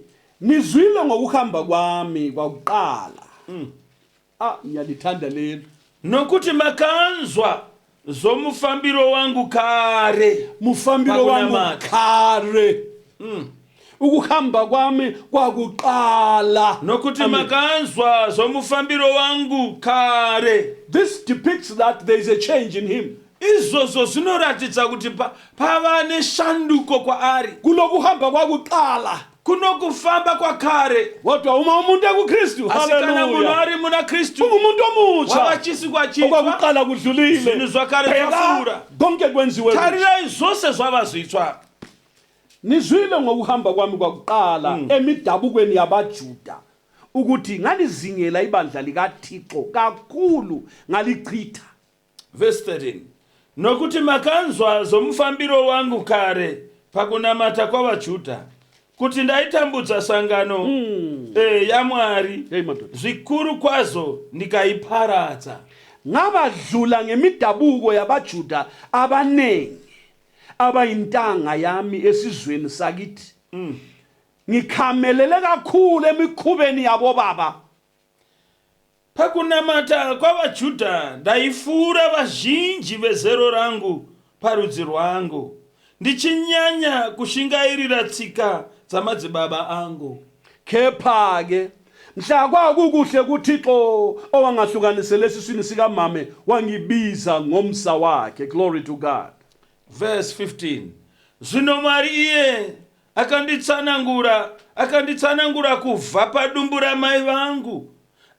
nizwile ngokuhamba kwami kwakuqala. Ngiyalithanda lelo nokuti makanzwa zomufambiro wangu kare. mufambiro wangu Pakunamata. kare ukuhamba kwami kwakuqala. Nokuti Amen. makanzwa zomufambiro wangu kare. This depicts that there is a change in him. Izvozvo zvinoratidza kuti pava neshanduko kwaari, Kulokuhamba kwakuqala kuno kufamba kwakare. kodwa uma umuntu ekuKristu, Asi kana munhu haleluya, ari muna Kristu, ungumuntu omutsha wavachisikwa chitsva, okwakuqala kudlulile zvinhu zvakare Phela zvapfuura. konke kwenziwe kuhle. Tarirai zvose zvava zvitsva. Nizwile ngokuhamba kwami kwakuqala emidabukweni yabaJuda ukuthi ngalizingela ibandla likaThixo kakhulu ngalichitha. Verse 13, nokuti makanzwa zomufambiro wangu kare pakunamata kwavaJudha, kuti ndaitambudza sangano yaMwari Hey madoda, zvikuru kwazvo ndikaiparadza. ngabadlula ngemidabuko yabaJuda abanengi abayintanga yami esizweni sakithi. Ngikhamelele kakhulu emikhubeni yabo baba. Pakunamata kwavaJudha ndaifura vazhinji vezero rangu parudzi rwangu, ndichinyanya kushingairira tsika dzamadzibaba angu. Kepha ke mhla kwakukuhle kuThixo owangahlukanisela esiswini sikamame wangibiza ngomsa wakhe. Glory to God. Verse 15. Zvino Mwari iye akanditsanangura kubva padumbu ramai vangu,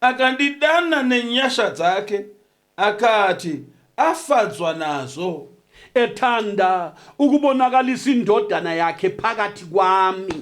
akandidana nenyasha dzake, akati afadzwa nazo. Ethanda ukubonakalisa indodana yakhe phakathi kwami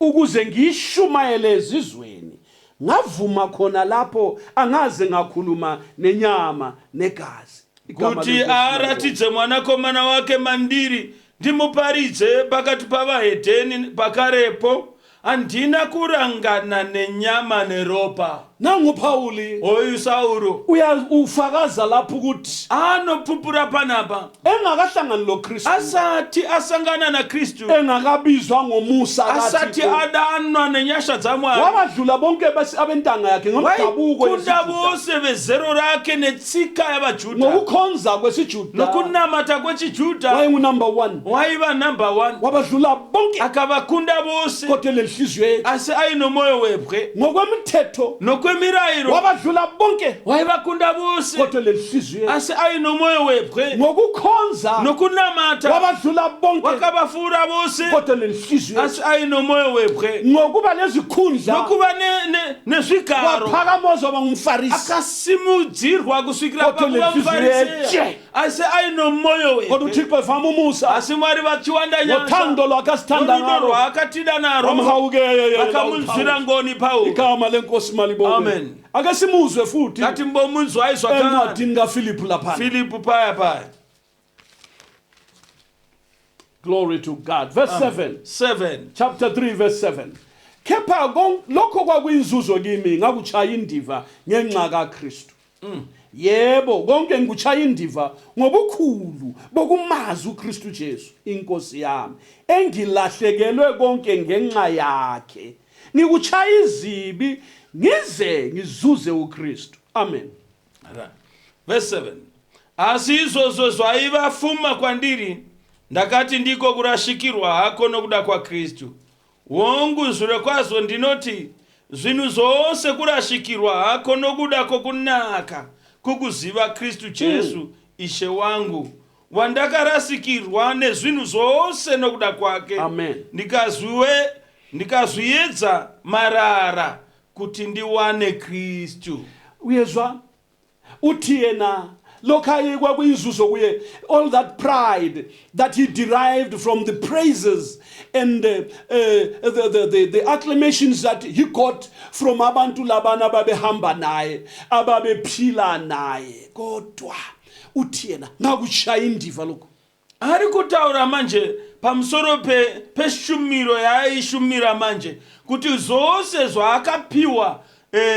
ukuze ngishumayele ezizweni. Ngavuma khona lapho angaze ngakhuluma nenyama negazi. Kuti aratidze mwanakomana wake mandiri, ndimuparidze pakati pavahedheni pakarepo. Andina kurangana nenyama neropa. Nangu Pauli Oyu Sauro ufakaza lapho ukuthi anopupura panapa engakahlangani loKristu, asati asangana na Kristu, engakabizwa ngomusa asati kaThixo, adanwa nenyasha dzamwari, wabadlula bonke abentanga yakhe ngomdabuko kunda bose vezero rake netsika yavaJudha, ngokukhonza kwesiJuda nokunamata kwechiJudha. wayengu number 1, Waiva number 1, wabadlula bonke akavakunda bose, kodwa lenhliziyo yakhe asi aino moyo webwe ngokwemthetho nokwemirayiro. wabadlula bonke Waivakunda bose, kodwa lenhliziyo yakhe asi aino moyo webwe ngokukhonza nokunamata, wabadlula bonke wakavafura bose, kodwa lenhliziyo yakhe asi aino moyo webwe ngokuba lezikhundla nokuva nezvigaro, waphakamozwa bangumfarisi akasimudzirwa kusvikira Kodwa pakuva lenhliziyo muFarisiya, yakhe. asi aino moyo kodwa webwe. uThixo evama umusa Asi Mwari vachiwanda nyasha ngothando lwakhe asithanda norudo ngalo rwaakatida naro, wamhawukela vakamunzwira ngoni Paulo. igama lenkosi malibonke. Amen. Ake simuzwe futhi Ngati mbomunzwai zvakare encwadini kaFilipi lapha. Filipu paya. Glory to God. Verse 7. 7. Chapter 3 verse 7. Kepha lokho kwakuyinzuzo kimi ngakuchaya indiva ngenxa kaKristu. Yebo, konke ngikuchaya indiva ngobukhulu bokumazi uKristu Jesu inkosi yami, engilahlekelwe konke ngenxa yakhe. Ngikuchaya izibi ngize ngizuze uKristu. Amen. Verse 7. Asi izvozvo zvaivafuma kwandiri, ndakati ndiko kurashikirwa hako nokuda kwaKristu. Wongu zvirokwazvo ndinoti zvinhu zvose kurashikirwa hako nokuda kwokunaka kukuziva Kristu Jesu Ishe wangu, wandakarasikirwa nezvinhu zvose nokuda kwake. Amen. Ndikazviedza marara kuti ndiwane Kristu. Uyezwa uthi yena lokayekwa kuyinzuzo kuye, all that pride that he derived from the praises and the acclamations that he got from abantu labana babehamba naye ababephila naye, kodwa uthi yena ngakuchaya indiva lokho. Ari kutaura manje pamusoro peshumiro yaishumira manje, kuti zvose zvaakapiwa,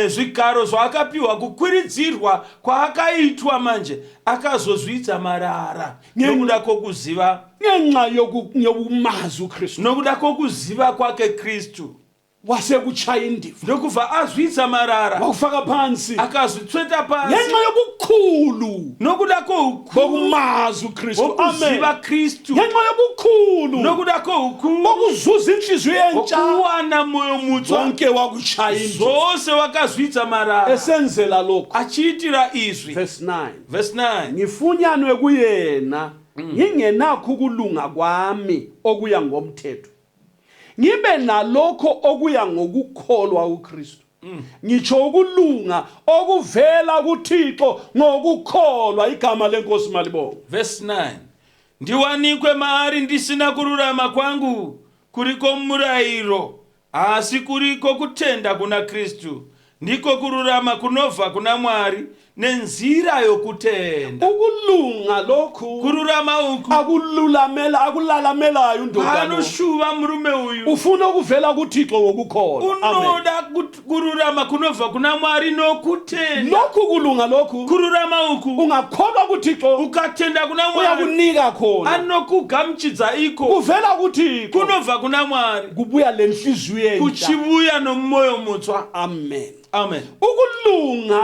zvigaro zvaakapiwa, kukwiridzirwa kwaakaitwa manje, akazozviita marara nokuda kwokuziva, ngenxa yokumazi uKristu, nokuda kwokuziva kwake Kristu. wasekuchaya indiva Ndokubva azviita marara, wakufaka phansi akazvitsveta pasi ngenxa yobukhulu nokuda kwoukuru bokumazi uKristu. wokuziva Amen. Kristu, Ngenxa yobukhulu nokuda kwoukuru bokuzuza inhliziyo entsha, wokuwana moyo mutsva, wonke wakuchaya indiva zvose wakazviita marara, esenzela lokho. achiitira izvi. Verse 9. Verse 9. Ngifunyanwe kuyena ngingenakho ukulunga kwami okuya ngomthetho, ngibe nalokho okuya ngokukholwa uKristu. Ngitsho ukulunga okuvela kuThixo ngokukholwa, igama lenkosi malibonke. Verse 9. Ndiwanikwe maari ndisina kururama kwangu kuriko murayiro, asi kuriko kutenda kuna Kristu, ndiko kururama kunobva kuna Mwari nenzira yokutenda. Ukulunga lokhu Kururama uku akulalamelayo indodana, anoshuva murume uyu, ufuna ukuvela kuThixo ngokukholwa. Amen. unoda kururama kunobva kuna Mwari nokutenda. Lokhu kulunga lokhu Kururama uku ungakholwa kuThixo ukatenda kuna Mwari, uyakunika khona, anokugamuchidza iko, kuvela kuThixo kunobva kuna Mwari, kubuya lenhliziyo entsha. kuchibuya nomoyo mutsva. Amen. amen ukulunga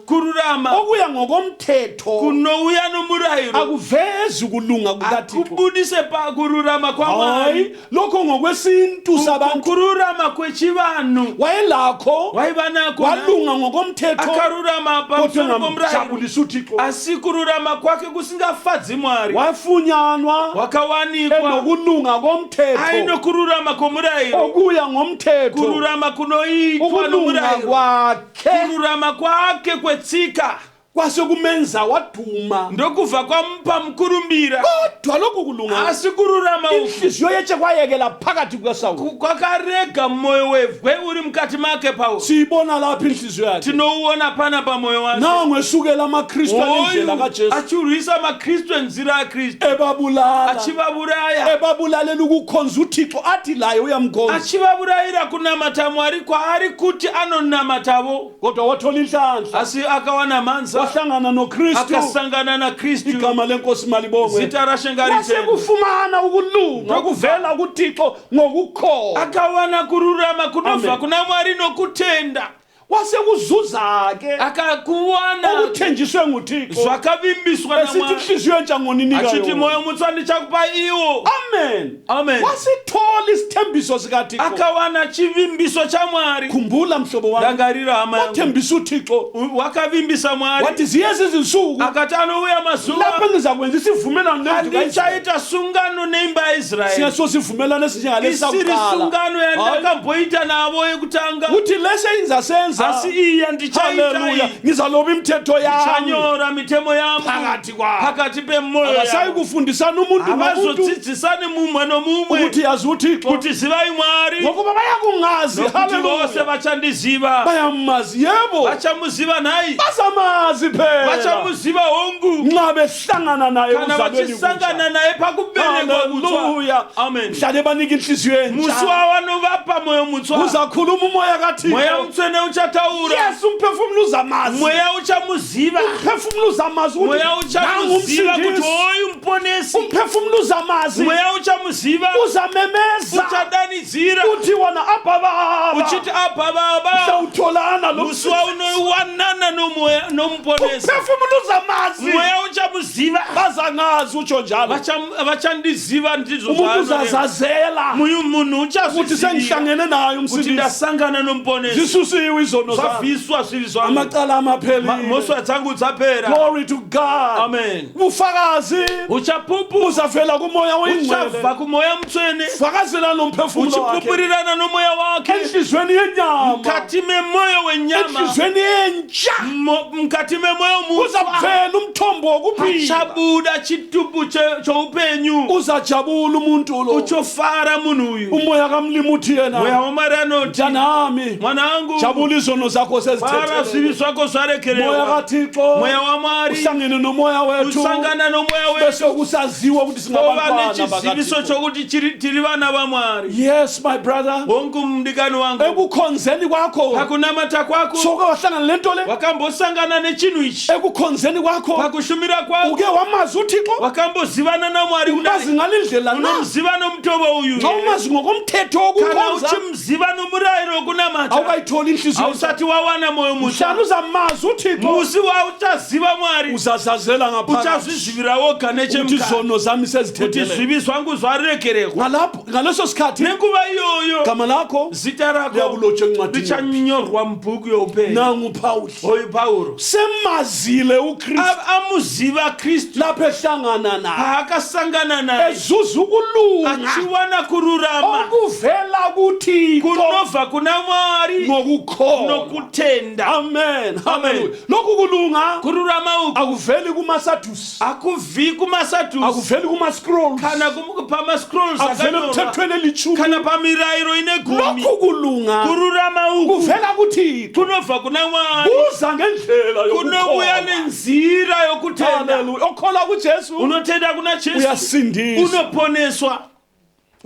kururama okuya ngokomthetho kunouya nomurayiro akuvezi ukulunga kukaThixo. akubudise pa kururama kwa Mwari Hayi, lokho ngokwesintu sabantu. kururama kwechivanu Wayelakho waivanako walunga ngokomthetho akarurama pamusoro kodwa pomurayiro ngamjabulisa uThixo. asi kururama kwake kusingafadzi Mwari Wafunyanwa wakawanikwa enokulunga komthetho aino kururama komurayiro okuya ngomthetho. kururama kunoitwa Ukulunga nomurayiro kwakhe kururama kwake kwetsika kwase kumenza waduma. ndokuva kwampa mkurumbira Kodwa lokhu kulunga asi kururama uku inhliziyo yethe kwayekela phakathi kwaSawuli. kwakarega moyo wevwe uri mukati make Paulo Siyibona lapha inhliziyo yakhe. tinouona pana pamoyo wake Nangu esukela amaKristu alendlela oyu kaJesu achirwisa makristu enzira ya kristu ebabulala achivaburaya ebabulalela ukukhonza uThixo athi laye uyamkhonza. achivaburayira kunamata Mwari kwaari kuti anonamatavo Kodwa wathola inhlanhla asi akawana manza wahlangana noKristu. akasangana na kristu Igama lenkosi malibongwe. zita rashengariteni Wasekufumana ukulunga okuvela kuThixo ngokukholwa. akawana kururama kunobva Amen. kuna Mwari nokutenda Wasekuzuza ke akakuwana okuthenjiswe nguThixo. zvakavimbiswa Esithi naMwari inhliziyo entsha ngoninika achiti yona. moyo mutswa ndichakupa iwo Amen. amen Wasithola isithembiso sikaThixo. akawana chivimbiso cha Mwari Khumbula mhlobo wami. rangarira hama yangu Wathembisa uThixo. wakavimbisa Mwari Wathi ziyezi izinsuku akati anouya mazuva lapho ngizakwenza isivumelwano nezinto andichaita sungano neimba yaIsraeri singaso sivumelwano esinjengalesi isiri sakuqala. sungano yandakamboita navo yekutanga Uthi lese inzasenza. asi iya ndichaita Haleluya. iyi Ngizaloba imithetho yami ndichanyora mitemo yangu phakathi kwabo. pakati pemoyo Abasayi yangu kufundisana umuntu ngomuntu avazodzidzisani mumwe nomumwe ukuthi yazi uThixo kuti zivai Mwari ngokuba bayakungazi. nokuti vose Haleluya. vachandiziva Bayamazi yebo. vachamuziva nhai Basamazi phela. vachamuziva hongu Nxa behlangana naye kana uzalweni vachisangana naye pakuberekwa kutswa Haleluya. amen Mhlale banika inhliziyo entsha. musi wawanovapa moyo mutswa Uzakhuluma umoya kaThixo. mweya mutsvene uchataura Yesu umphefumulo uzamazi. mweya uchamuziva Umphefumulo uzamazi ukuthi mweya uchamuziva kuti umsindisi. oyu muponesi Umphefumulo uzamazi. mweya uchamuziva Uzamemeza uchadanidzira uthi wona Abba Baba. uchiti abha baba Sawutholana lo musi waunowanana nomuponesi umphefumulo uzamazi. mweya uchamuziva Bazangazi utsho njalo. vachandiziva ndizvo Umuntu uzazazela munhu ukuthi uchazviziva sengihlangene naye kuti umsindisi. ndasangana nomuponesi Zisusiwe izono zami. zvabviswa zvivi zvangu Amacala amaphelile. mhosva dzangu dzapera Glory to God. amen Ufakazi uchapupu uzavela kumoya oyingcwele. uchabva kumoya mutsvene Fakazela nomphefumulo wakhe. uchipupurirana nomoya wake Enhlizweni yenyama. mukati memoyo wenyama Enhlizweni yentsha. mukati memoyo mutsva Uzavela umthombo wokuphila. chabuda chitubu choupenyu Uzajabula umuntu lo. uchofara munhu uyu Umoya kamlimi uthi mweya yena. wamwari anoti Mntanami, mwanangu jabula izono zakho fara sezithethe. zvivi zvako Moya zvarekerewa kaThixo. mweya wamwari Uhlangene nomoya wethu. usangana nomoya wetu Bese kusaziwa ukuthi tova singabantwana nechiziviso bakaThixo. chokuti tiri vana vamwari Yes my brother. wonke mdikani wangu Ekukhonzeni kwakho. pakunamata kwako Soke wahlangana lento le. wakambosangana nechinhu ichi Ekukhonzeni kwakho. pakushumira kwako Uke wamazi uThixo. wakambozivana namwari Umazi kudai ngalindlela na. unomziva nomutovo uyu Xa umazi ngokomthetho kana wokukhonza uchimziva nomurayiro wokunamata awukayitholi inhliziyo. ausati wawana moyo mutsva Mhlanu uzamazi uThixo. musi wauchaziva mwari Uzazazela ngaphakathi. uchazvizivira woga Uthi nechemukati zono zami kuti sezithethele. zvivi zvangu zvarekererwa Ngalapho ngaleso sikhathi nenguva iyoyo igama lakho zita rako liyakulotshwa encwadini. richanyorwa mubhuku youpenyu Nangu Paul. oyu pauro Semazile uKristu amuziva kristu lapho ehlangana naye. paakasangana naye Ezuza ukulunga achiwana kururama okuvela kuThixo kunobva kuna mwari ngokukholwa. nokutenda Amen. Amen. Hallelujah. Lokhu kulunga kururama uku akuveli kumaSaddusi. akuvhi kumaSaddusi Akuveli kumaScrolls. kana pamascrolls Akuveli akanyorwa emthethweni elichumi. kana pamirayiro ine gumi Lokhu kulunga kururama uku kuvela kuThixo. kunobva kuna mwari Kuza ngendlela kunobuya yokukholwa. nenzira yokutenda Hallelujah. Okholwa kuJesu unotenda kuna jesu uyasindiswa. unoponeswa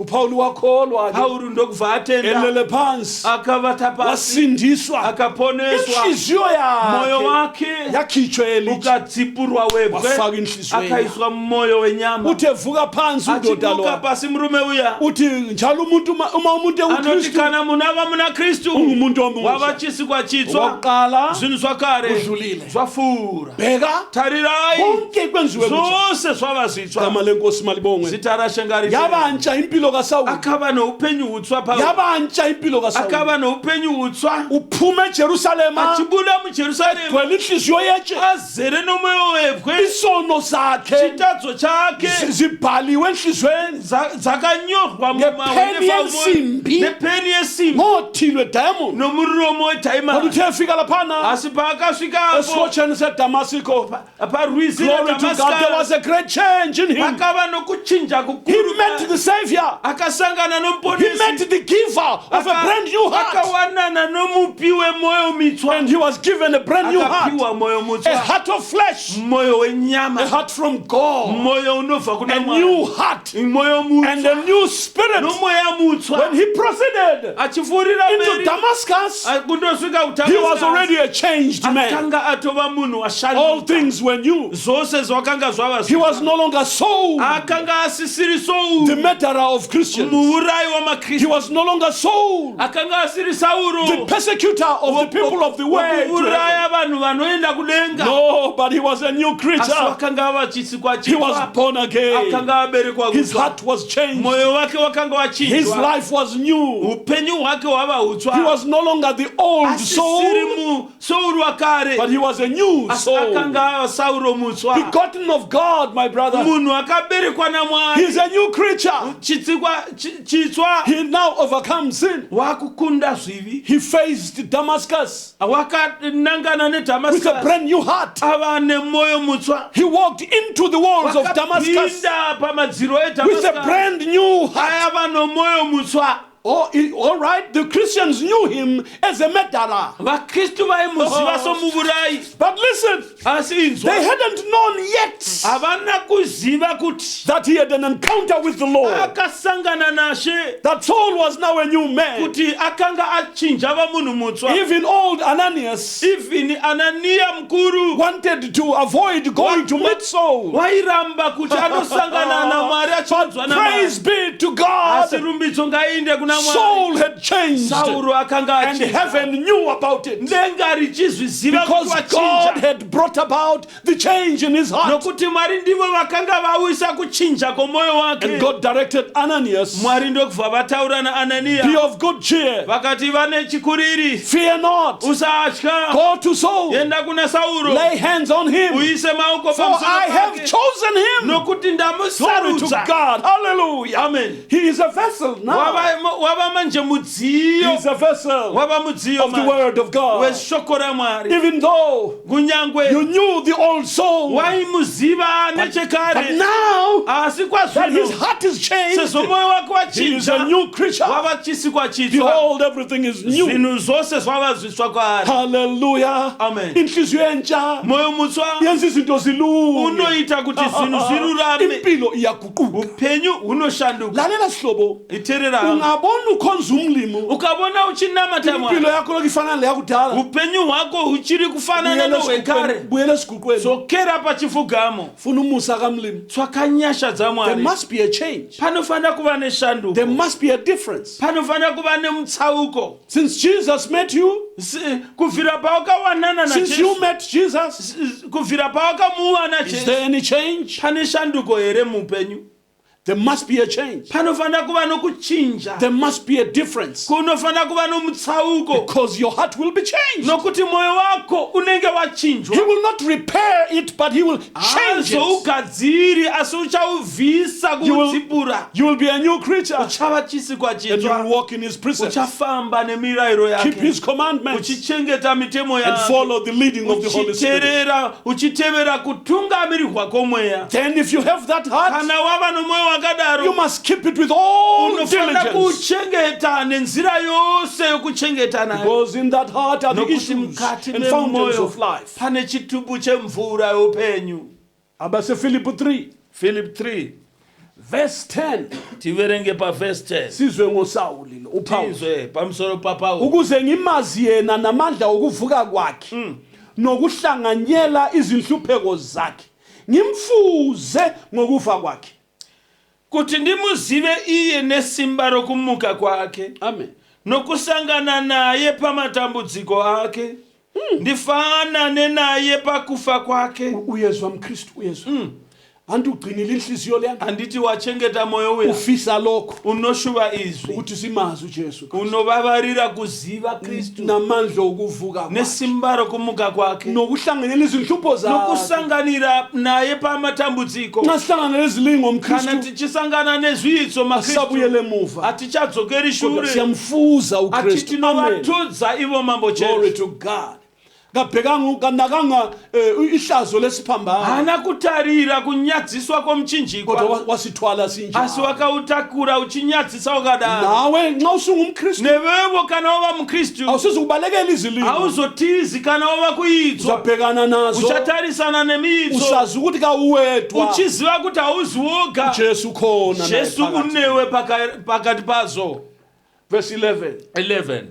uPaul wakholwa Paulu ndokubva atenda elele phansi akavata pasi wasindiswa akaponeswa inhliziyo moyo yakhe wake yakhitshwa elitsha ukadzipurwa webwe wafaka inhliziyo yakhe akaiswa mmoyo wenyama uthi evuka phansi udoda achibuka lo pasi murume uya uthi njalo umuntu uma umuntu anoti ekuKristu kana munhu ava muna Kristu ungumuntu omusha wava chisikwa chitswa waqala zvinhu zvakare udlulile zvafura bheka tarirai konke kwenziwe kutsha zvose zvava zvitswa gama lenkosi malibongwe zita raShe ngaridzwe yabantsha impilo kaSawuli akava noupenyu hutswa Paulu yabantsha impilo kaSawuli akava noupenyu hutswa uphume eJerusalema achibuda muJerusarema gwele inhliziyo yetshe azere nomwoyo webwe isono zakhe chitadzo chake zibhaliwe enhlizweni dzakanyorwa Ngepeni yensimbi. nepeni yesimbi ngothilwe diamond nomuromo wediamond uthe efika laphana asi paakasvikapo esihotsheni seDamasiko parwizi glory to God there was reDamascus a great change in him pakava nokuchinja he kukuru met the savior akasangana he nomuponesi met the giver of a brand new heart akawanana nomupi wemoyo mitswa and he was given a brand new heart akapiwa moyo a mutswa heart of flesh moyo a wenyama heart from God moyo unobva kuna a Mwari new heart moyo and mutswa a new spirit nomweya mutswa when he proceeded achipfuurira into mberi Damascus kundosvika he was already a changed man akanga atova munhu all washanduka things were new zvose zvakanga zvava he was no longer Saul akanga asisiri the Saulu murderer of Christians muurayi he wamakristu was no longer Saul akanga asiri the Sauro persecutor of the people of the way to heaven. uraya vanhu vanoenda kudenga No, but he was a new asi creature. vakanga vachisikwa He was chitsva born again. akanga aberekwa His kutsva heart was changed. mwoyo wake wakanga His wachinjwa life was new. upenyu hwake hwava He hutswa was no longer the old asisiri Saul, Sauru wakare but he was a new asi soul. akanga ava Sauro mutswa Begotten of God, my brother. munhu akaberekwa naMwari He's a new creature. chitswa He now overcomes sin. wakukunda zvivi He faced Damascus wakanangana with a neDamascus brand new heart. ava nemwoyo mutswa He walked into the walls of Damascus wakapinda pamadziro with a eDamascus brand new heart. ayava nomwoyo mutswa All right, the Christians knew him as a murderer. vakristu vaimuziva somuvurayi But listen, asi they inzwa hadn't known yet havana kuziva kuti that he had an encounter with the Lord. akasangana naShe That Saul was now a new man. kuti akanga achinja va munhu mutswa Even old Ananias even Ananiya mukuru wanted to avoid going to meet Saul. wairamba kuti anosangana naMwari achinzwa Praise naMwari be to asi God. rumbidzo ngainde kuna Mwari Saul had changed Sauro akanga and achinja heaven knew about it ndenga richizviziva kuti because God wachinja had brought about the change in his heart. nokuti Mwari ndivo vakanga vauyisa kuchinja kwomwoyo wake And God directed Ananias, Mwari ndokubva vataura be naAnaniya of good cheer, vakati vane chikuriri fear not, usatya go to Saul, enda kuna Sauro lay hands on him, uise maoko for I have pamusoro chosen him. nokuti Glory to ndamusarudza God. Hallelujah. amen He is a vessel now. wava manje He mudziyo is a vessel wava mudziyo of the word of God. weshoko raMwari Even though you kunyangwe knew the old soul, waimuziva but nechekare now asi that his kwazvino heart is changed, sezvo mwoyo wake he is a wachinja new creature. wava chisikwa chitsva Behold, everything is new. zvinhu zvose zvava zvitsva kwaari Hallelujah. Amen. Inhliziyo entsha mwoyo mutswa yenza izinto zilunge. unoita kuti zvinhu zvirurame Impilo iyaguquka. upenyu hunoshanduka Lalela sihlobo, iterera ungabona ukhonza umlimo, ukabona uchinamata impilo Mwari yakho lokhu ifana neyakudala. upenyu hwako huchiri kufanana nohwekare Buyela esiguqweni. dzokera pachifugamo Funa umusa kamlimo. tsvakanyasha There Mwari must be a change. panofanira kuva There neshanduko must be a difference. panofanira kuva nemutsauko Since Jesus met you, kubvira pawakawanana since you met Jesus, kubvira pawakamuwana is Jesu there any change? pane shanduko here muupenyu There must be a change. panofanira kuva nokuchinja There must be a difference. kunofanira kuva nomutsauko Because your heart will be changed. nokuti mwoyo wako unenge He wachinjwa will not repair it, but he will change it. hazougadziri asi uchauvhisa kuudzipura You will be a new creature uchava chisikwa and you will chitsva walk in his precepts. uchafamba nemirayiro Keep yake his commandments uchichengeta mitemo and yake follow the leading of the Holy Spirit. uchitevera kutungamirirwa kwomweya Then if you have that heart, kana wava nomwoyo you wakadaro must keep it with all unofanira diligence. kuchengeta nenzira yose yokuchengeta nayo Because in that heart are the nokuti issues mukati and fountains memwoyo of life. pane chitubu chemvura youpenyu Abase Philippi 3. Philip 3 verse 10 tiverenge paverse 10 sizwe ngoSawuli lo uPaul tizwe pamsoro paPaul ukuze ngimazi yena namandla okuvuka kwakhe nokuhlanganyela izinhlupheko zakhe ngimfuze ngokufa kwakhe kuti ndimuzive iye nesimba rokumuka kwakhe amen nokusangana naye pamatambudziko akhe ndifanane naye pakufa kwake. uyezwa mkristu uyezwa anti ugcinile inhliziyo leyana anditi wachengeta moyo uya ufisa lokho unoshuva izwi ukuthi simazi uJesu unovavarira kuziva Kristu namandla okuvuka kwakhe nesimba rokumuka kwake nokuhlanganyela izinhlupho zakhe nokusanganira naye pamatambudziko. nxa sihlanganyela izilingo kana umkristu tichisangana nezvitso makristu asabuyele emuva atichadzokeri kodwa shure siyamfuza uKristu atitinovatudza ivo mambo glory chetu. to God kabhekanga kanakanga ihlazo lesiphambano hana kutarira kunyadziswa komchinjikwa kodwa wasithwala asi sinjalo wakautakura uchinyadzisa wakadaro. nawe nxa usungumkristu newevo kana wava mukristu awusizi kubalekela izilingo hauzotizi kana wava kuidzwa uzabhekana nazo uchatarisana nemidzo usazi ukuthi kawuwedwa uchiziva kuti hauziwoga Jesu khona naye jesu phakathi. unewe pakati pazo. verse 11 11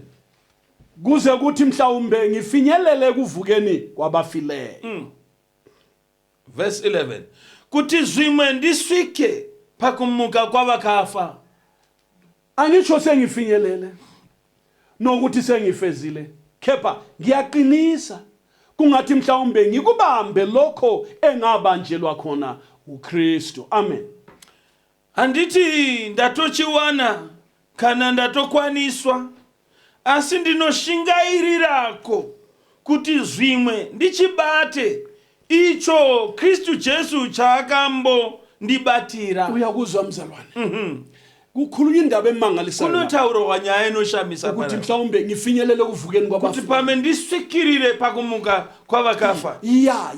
kuze kuthi mhlawumbe ngifinyelele kuvukeni kwabafileyo verse 11 kuti zvimwe ndisvike pakumuka kwavakafa. angitsho sengifinyelele nokuthi sengifezile kepha ngiyaqinisa kungathi mhlawumbe ngikubambe lokho engabanjelwa khona uKristu amen. handiti ndatochiwana kana ndatokwaniswa asi ndinoshingayirirako kuti zvimwe ndichibate icho Kristu Jesu chaakambo-ndibatira. uyakuzwa mzalwane kukhulunywa indaba emangalisayo kunotaurwa nyaya inoshamisa ukuthi panapa. mhlawumbe ngifinyelele kuvukeni kuti kwabafileyo pamwe ndisvikirire pakumuka kwavakafa. ya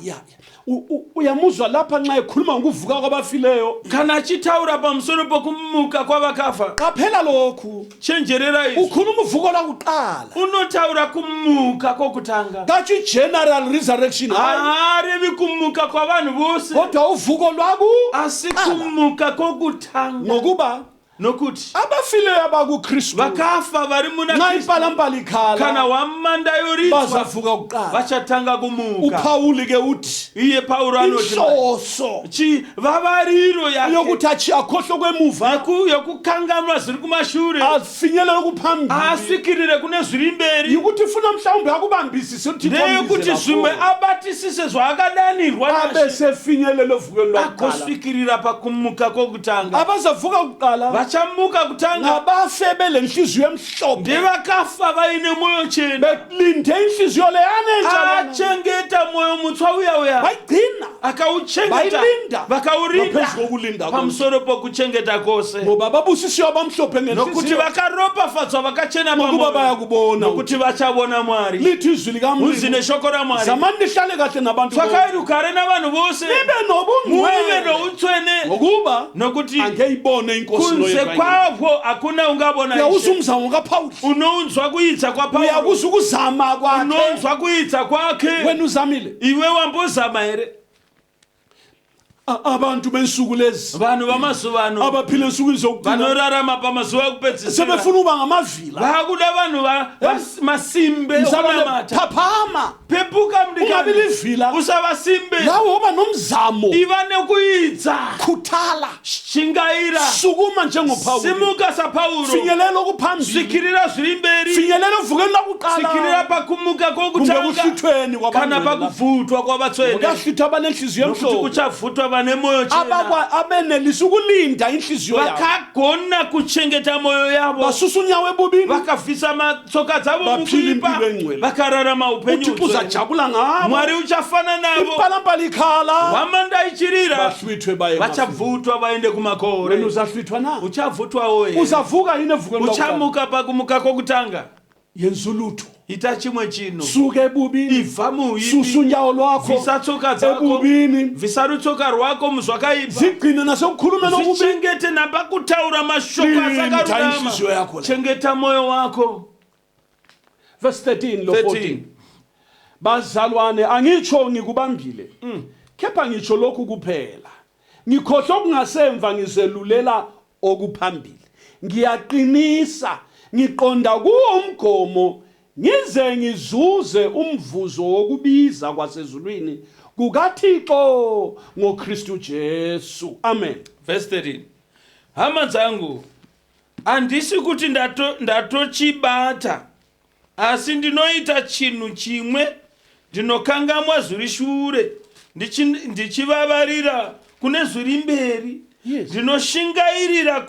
uyamuzwa lapha nxa ekhuluma ngokuvuka kwabafileyo kana achitaura pamusoro pokumuka kwavakafa qaphela lokhu chenjerera izvi ukhuluma uvuko lwakuqala unotaura kumuka kokutanga kachi general resurrection hayi haarevi kumuka kwavanhu vose kodwa uvuko lwaku asi kumuka kokutanga ngokuba nokuti abafileyo abakuKristu vakafa vari muna nxa Kristu impalambala kana ikhala wamanda yoridzwa bazavuka kuqala vachatanga kumuka. uPauli ke uthi iye Pauro anoti inhloso chivavariro yake yokuthi achi akhohlwe kwemuva yokukanganwa zviri kumashure afinyelele kuphambili asvikirire kune zviri mberi ukuthi ufuna mhlawumbe akubambisise ukuthi ndeyekuti zvimwe abatisise zvaakadanirwa nazvo abesefinyelele evukeni lwakuqala akosvikirira pakumuka kokutanga. abazavuka kuqala vachamuka kutanga ngabafe belenhliziyo emhlophe ndevakafa vaine mwoyo chena belinde inhliziyo leyana achengeta mwoyo mutsva uya uya bayigcina akauchengeta Vailinda. vakaurinda ngaphezu kokulinda kwabo. pamusoro pokuchengeta kwose ngoba babusisiwe abamhlophe nokuti ngenhliziyo vakaropafadzwa vakachena ngokuba pamwoyo bayakubona nokuti vachavona mwari. lithi izwi uzi likamlimo neshoko ramwari zamani lihlale kahle nabantu bonke. tsvakai rugare navanhu vose nibe muve nobungcwele noutswene ngokuba nokuti angeyibone inkosi kunze noyevangeli kwavo hakuna ungabona uyawuza Ishe. umzamo kaPauli unounzwa kuidza kwaPauro uyakuza ukuzama kwakhe unonzwa kuidza kwake wena uzamile iwe wambozama here. abantu bensuku lezi vanhu vamazuva ano abaphila ensukwini zokugcina vanorarama pamazuva ekupedzisira sebefuna uba ngamavila vakuda vanhu masimbe okunamata. phaphama pepuka ungabi mndikani livila usavasimbe lawo uba nomzamo iva nekuidza khuthala shingaira sukuma njengoPauli simuka saPauro finyelela okuphambili svikirira zviri mberi finyelela evukeni svikirira lakuqala pakumuka kumbe kokutanga kuhluthweni kana kwabangcwele pakuvhutwa kwavatswene kuyahlutha abanenhliziyo nokuti emhlophe kuchavhutwa vane mwoyo chena abenelisa ukulinda inhliziyo yabo vakagona kuchengeta mwoyo yavo basusa unyawo ebubini vakabvisa matsoka dzavo Vaphila mukuipa impilo engcwele. vakararama upenyu uthixo hutsvene. uzajabula ngabo mwari uchafana navo impalambala ikhala wamanda ichirira bahlwithwe baye vachabvutwa vaende wena kumakore uzahlwithwa na uchabvutwawo uzavuka yini evukeni lakuqala uchamuka pakumuka kokutanga. yenza ulutho ita chimwe chino suka ebubini ibva susa muhini unyawo lwakho bvisa tsoka dzako ebubini bvisa rutsoka rwako muzvakaipa zigcine nasekukhuluma nokubi zvichengete napakutaura mashoko linda asakarurama. inhliziyo yakho la. chengeta mwoyo wako. verse 13 lo 13. 14 bazalwane angitsho ngikubambile kepha ngitsho lokhu kuphela ngikhohle okungasemva ngizelulela okuphambili. Ngiyaqinisa ngiqonda kuwo umgomo ngize ngizuze umvuzo wokubiza kwasezulwini kukaThixo ngoKristu Jesu. Amen. Verse 13. Hama dzangu, andisi kuti ndatochibata, asi ndinoita chinhu chimwe, ndinokangamwa zviri shure, ndichivavarira kune zviri mberi. Yes. Ndinoshingairira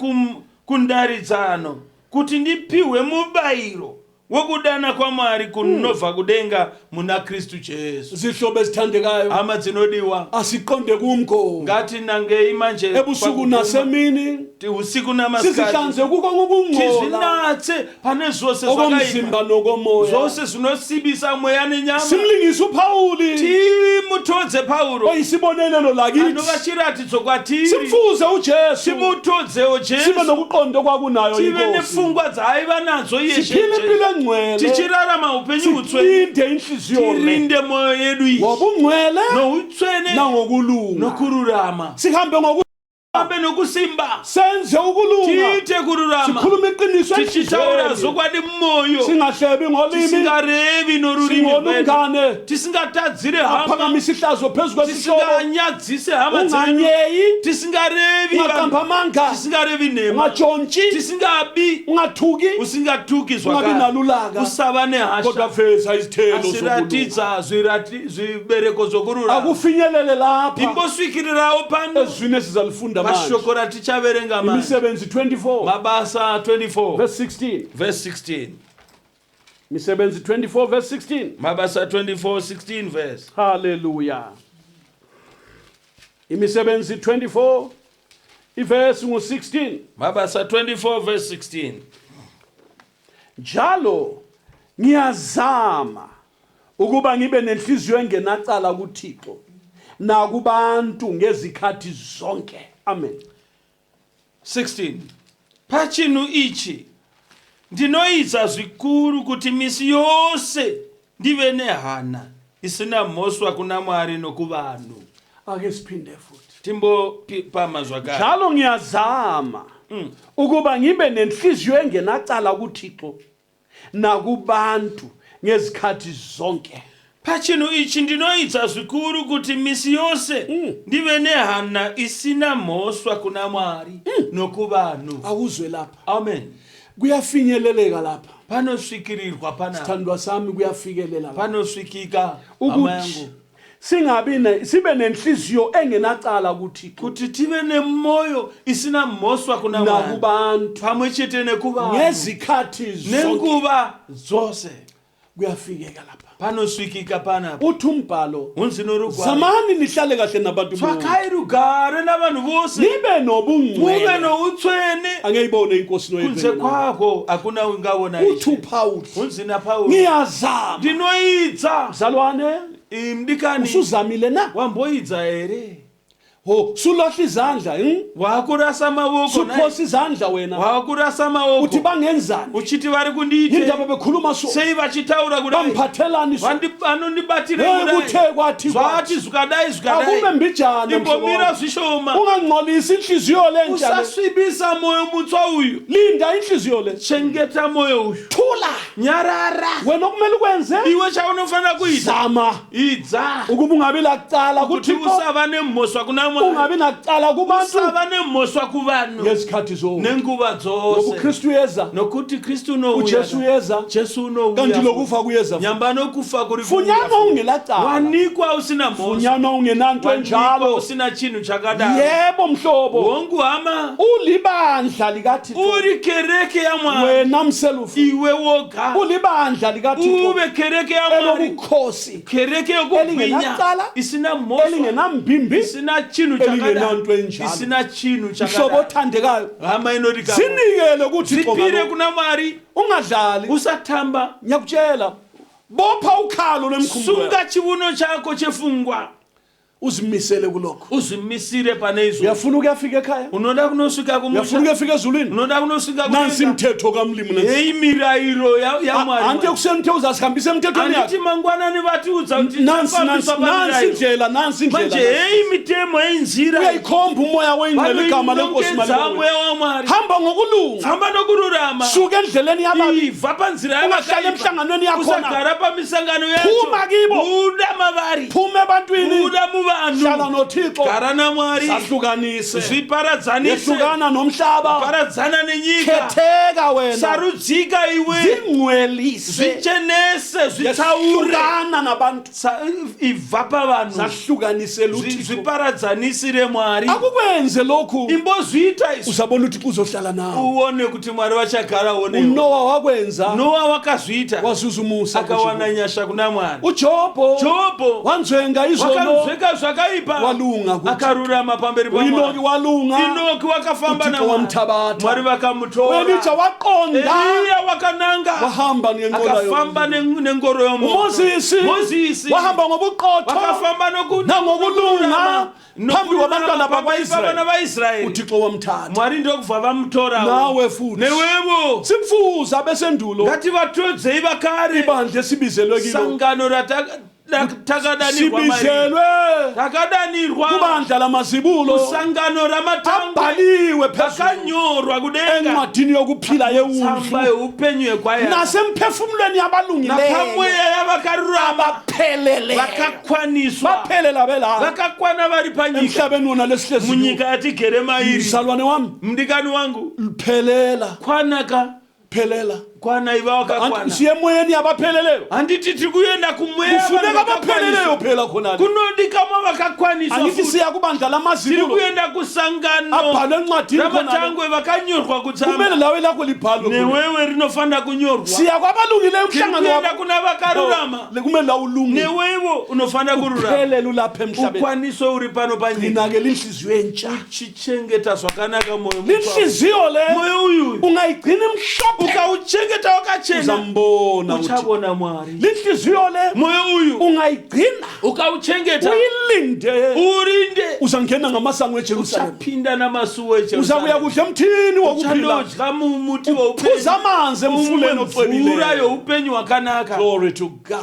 kundaridzano kuti ndipiwe mubayiro wokudana kwaMwari kunobva kudenga muna Kristu Jesu. Zihlobo ezithandekayo, hama dzinodiwa, asiqonde kumgomo ngati nangei manje ebusuku nasemini, usiku namasikati sizihlanze kuko ngokungcola tizinatse pane zvose okomzimba nokomoya, zvose zvinosibisa mweya nenyama. simlingise uPauli Timutodze Paulo oyisibonelelo lakithi, anova chiratidzo kwatiri, simfuze uJesu, timutodzewo Jesu, sibe nokuqonda kwakunayo tive inkosi, nefungwa dzaiva nadzo iye siphile impilo Jesu, engcwele, tichirarama upenyu utswe, silinde inhliziyo le tirinde moyo yedu iyi ngobungcwele noutswene nangokulunga, nokururama, sihambe ambe nokusimba, senze ukulunga, tiite kururama, sikhulume iqiniso tichitaura enhliziyweni, zokwadi mmoyo, singahlebi ngolimi, tisingarevi norurimi rwedu, singonungane, tisingatadzire hama, aphakamisa ihlazo phezu kwesihloko, tisinganyadzise hama dzedu, unganyeyi, tisingarevi ungaqamba amanga, tisingarevi nema, ungatshontshi, tisingabi, ungathuki, usingatuki ungabi zwakare, nalulaka, usava kodwa nehasha, veza izithelo zokulunga. asiratidza zvibereko zokururama. Akufinyelele lapha Imbosvikirirawo pano ezwini esizalifunda manje. mashoko ratichaverenga manje. Imisebenzi 24 Mabasa 24 verse 16. verse 16. Imisebenzi 24 verse 16. Mabasa 24:16 verse. Hallelujah. Imisebenzi 24 iverse ngu-16. Mabasa 24 verse 16. Njalo ngiyazama ukuba ngibe nenhliziyo engenacala kuThixo nakubantu ngezikhathi zonke. Amen. 16. Pachinhu ichi ndinoidza zvikuru kuti misi yose ndive nehana isina mhosva kuna Mwari nokuvanhu. Ake siphinde futhi. Timbopama zvakare. Njalo ngiyazama ukuba ngibe nenhliziyo engenacala kuThixo nakubantu ngezikhathi zonke. Pachinhu ichi ndinoidza zvikuru kuti misi yose ndive nehana isina mhosva kuna Mwari nokuvanhu. Awuzwe lapha. Amen. Kuyafinyeleleka lapha. Panosvikirirwa pana. Sithandwa sami kuyafikelela lapha. Panosvikika hama yangu. Ukuthi sibe nenhliziyo engenacala kuThixo Kuti tive nemoyo isina mhosva kuna Mwari nakubantu pamwe chete nekuvanhu ngezikhathi zonke. nenguva dzose. Kuyafikeka lapha. Panosvikika panapa. Uthi umbhalo Unzi norugwaro. zamani nihlale kahle nabantu bonke. Tsvakai rugare navanhu vose. Nibe nobungcwele. Muve noutsvene. Angeyibone inkosi Kunze noyibona. kwako hakuna ungaona Uthi ishe. uPaul Unzi naPaulo. ngiyazama. Ndinoidza. Mzalwane Mdikani. usuzamile na? Wamboidza ere. Ho, sulahla izandla, Wakurasa mawoko naye. suphosa izandla wena. Wakurasa mawoko. Uthi bangenzani? Uchiti vari kundiite. Indaba bekhuluma so. Sei vachitaura kudai. Bamphathelani so. Vanondibatire Hey, kudai. kuthe kwathi Zvati zvikadai Akume zvikadai. mbijana Imbomira zvishoma. ungangcolisi inhliziyo le njalo. Usasvibisa moyo mutsva uyu. Linda inhliziyo le. Chengeta moyo uyu. Thula. Nyarara. Wena okumele ukwenze Iwe chaunofana kuita. zama Idza. ukuba ungabi lakucala Kuti kuThixo, usava nemhosva kuna Mwari. ungabi nakucala kubantu Usava nemhosva kuvanhu. ngezikhathi zonke. Nenguva dzose. UKristu yeza, Nokuti Kristu unouya. uJesu yeza, Jesu kanti unouya. lokufa kuyeza. Nyamba nokufa kuri Funyana ungelacala. wanikwa usina mhosva. Funyana ungenanto Wanikwa enjalo. usina chinhu chakadaro. Yebo mhlobo, Wongu hama. ulibandla likaThixo. Uri kereke ya Mwari. Wena mselufu, Iwe woga. ulibandla likaThixo. Ube kereke ya Mwari. Elobukhosi, Kereke yokugwinya. Elingenacala. Isina mhosva. elingenambimbi, Isina chinhu chakadaro. elingenanto enjalo. Isina chinhu mhlobo chakadaro. othandekayo. Hama inorika. Sinikele kuThixo Zipire ngalokho. kuna Mwari. Ungadlali. Usatamba. Ngiyakutshela, bopha ukhalo lemkhumbulo. Sunga chivuno chako chefungwa. uzimisele kulokho. uzimisile pane izulu. Uyafuna ukuyafika ekhaya? Unoda kunosvika Uyafuna kumusha. ukuyafika ezulwini? Unoda kunosvika Nansi kumusha. imithetho kaMlimu nansi. Hey mirayiro ya Mwari. Ante kuseni uthe uzasihambisa emthethweni yakhe. Andithi mangwanani vatiudza kuti Nansi indlela. manje hey mitemo einzira. Uyayikhomba umoya wengcwele igama lenkosi Zamwe wa Mwari. hamba ngokulunga. Hamba nokururama. Suka endleleni yababi. Iva panzira Ungahlala emhlanganweni yakhona. Usagara pamisangano yacho. Phuma kibo. Buda mavari. Phuma ebantwini. Buda muvanhu. Hlala noThixo. Gara na Mwari. Sahlukanise. Zviparadzanise. Yehlukana nomhlaba. Paradzana nenyika. Khetheka wena. Sarudzika iwe. Zingcwelise. Zvichenese, zvitsaure. Yehlukana nabantu. Ibva pavanhu. Sahlukanise luThixo. Zviparadzanisire Mwari. Akukwenze lokhu. Imbozviita izvo. Uzabona uThixo uzohlala nawe. Uone kuti Mwari vachagara wonewo. uNoah wakwenza. Noa wakazviita. Wazuzumusa. Akawana nyasha kuna Mwari. uJobho wanzwenga izono. Wakanzveka zvakaipa. Walunga kuti. Akarurama pamberi paMwari. Enoki walunga. Enoki wakafamba uThixo wamthabata. Mwari vakamutora. Elija waqonda. Eliya wakananga. Wahamba nengoro Akafamba nengoro yomoto. Moses wahamba ngobuqotho. Wakafamba nangokulunga. Phambi kwabantwana bakwaIsraeli. uThixo wamthatha. Mwari ndokubva vamutora. Nawe futhi. Newevo. Simfuza besendulo. Ngativatodze vakare. Ibandla esibizelwe kilo. Sangano takadanirwa kubandla lamazibulo kusangano ramatango abhaliwe pakanyorwa kudenga encwadini yokuphila tsamba yewundlu yeupenyu yekwaYehova nasemphefumulweni yabalungileyo nakamweya yavakarurama abaphelele vakakwaniswa baphelela bela vakakwana vari panyika emhlabeni wona lesihleziyo munyika yatigere mairi. mzalwane wami Mndikani wangu phelela kwanaka phelela kwana iva wakakwana. siye moyeni yabapheleleyo Handiti tiri kuenda kumweya kufuneka abapheleleyo phela khona kunodikama vakakwaniswa angithi siya kubandla tiri lamazibulo kuenda kusangano abhalwe encwadini khona ramatangwe vakanyorwa kutsamba kumele lawe lakho libhalwe khona newewe rinofanira kunyorwa. siya kwabalungileyo Tiri umhlangano kuenda kuna vakarurama kumele lawulunge newewo unofanira kururama. uphelele ulapha emhlabeni Ukwaniso uri pano panyika. inake linhliziyo entsha Uchichengeta zvakanaka moyo. linhliziyo le Moyo uyu ungayigcina imhlophe ukauchengeta wakachena uzambona uchabona Mwari. linhliziyo le Moyo uyu ungayigcina ukauchengeta uyilinde urinde uzangena ngamasango eJerusalem uchapinda namasuo uzakuya kudla emthini wokuphila uchandodya mumuti weupenyu. phuza amanzi emfuleni mvura ocwebileyo youpenyu wakanaka. glory to God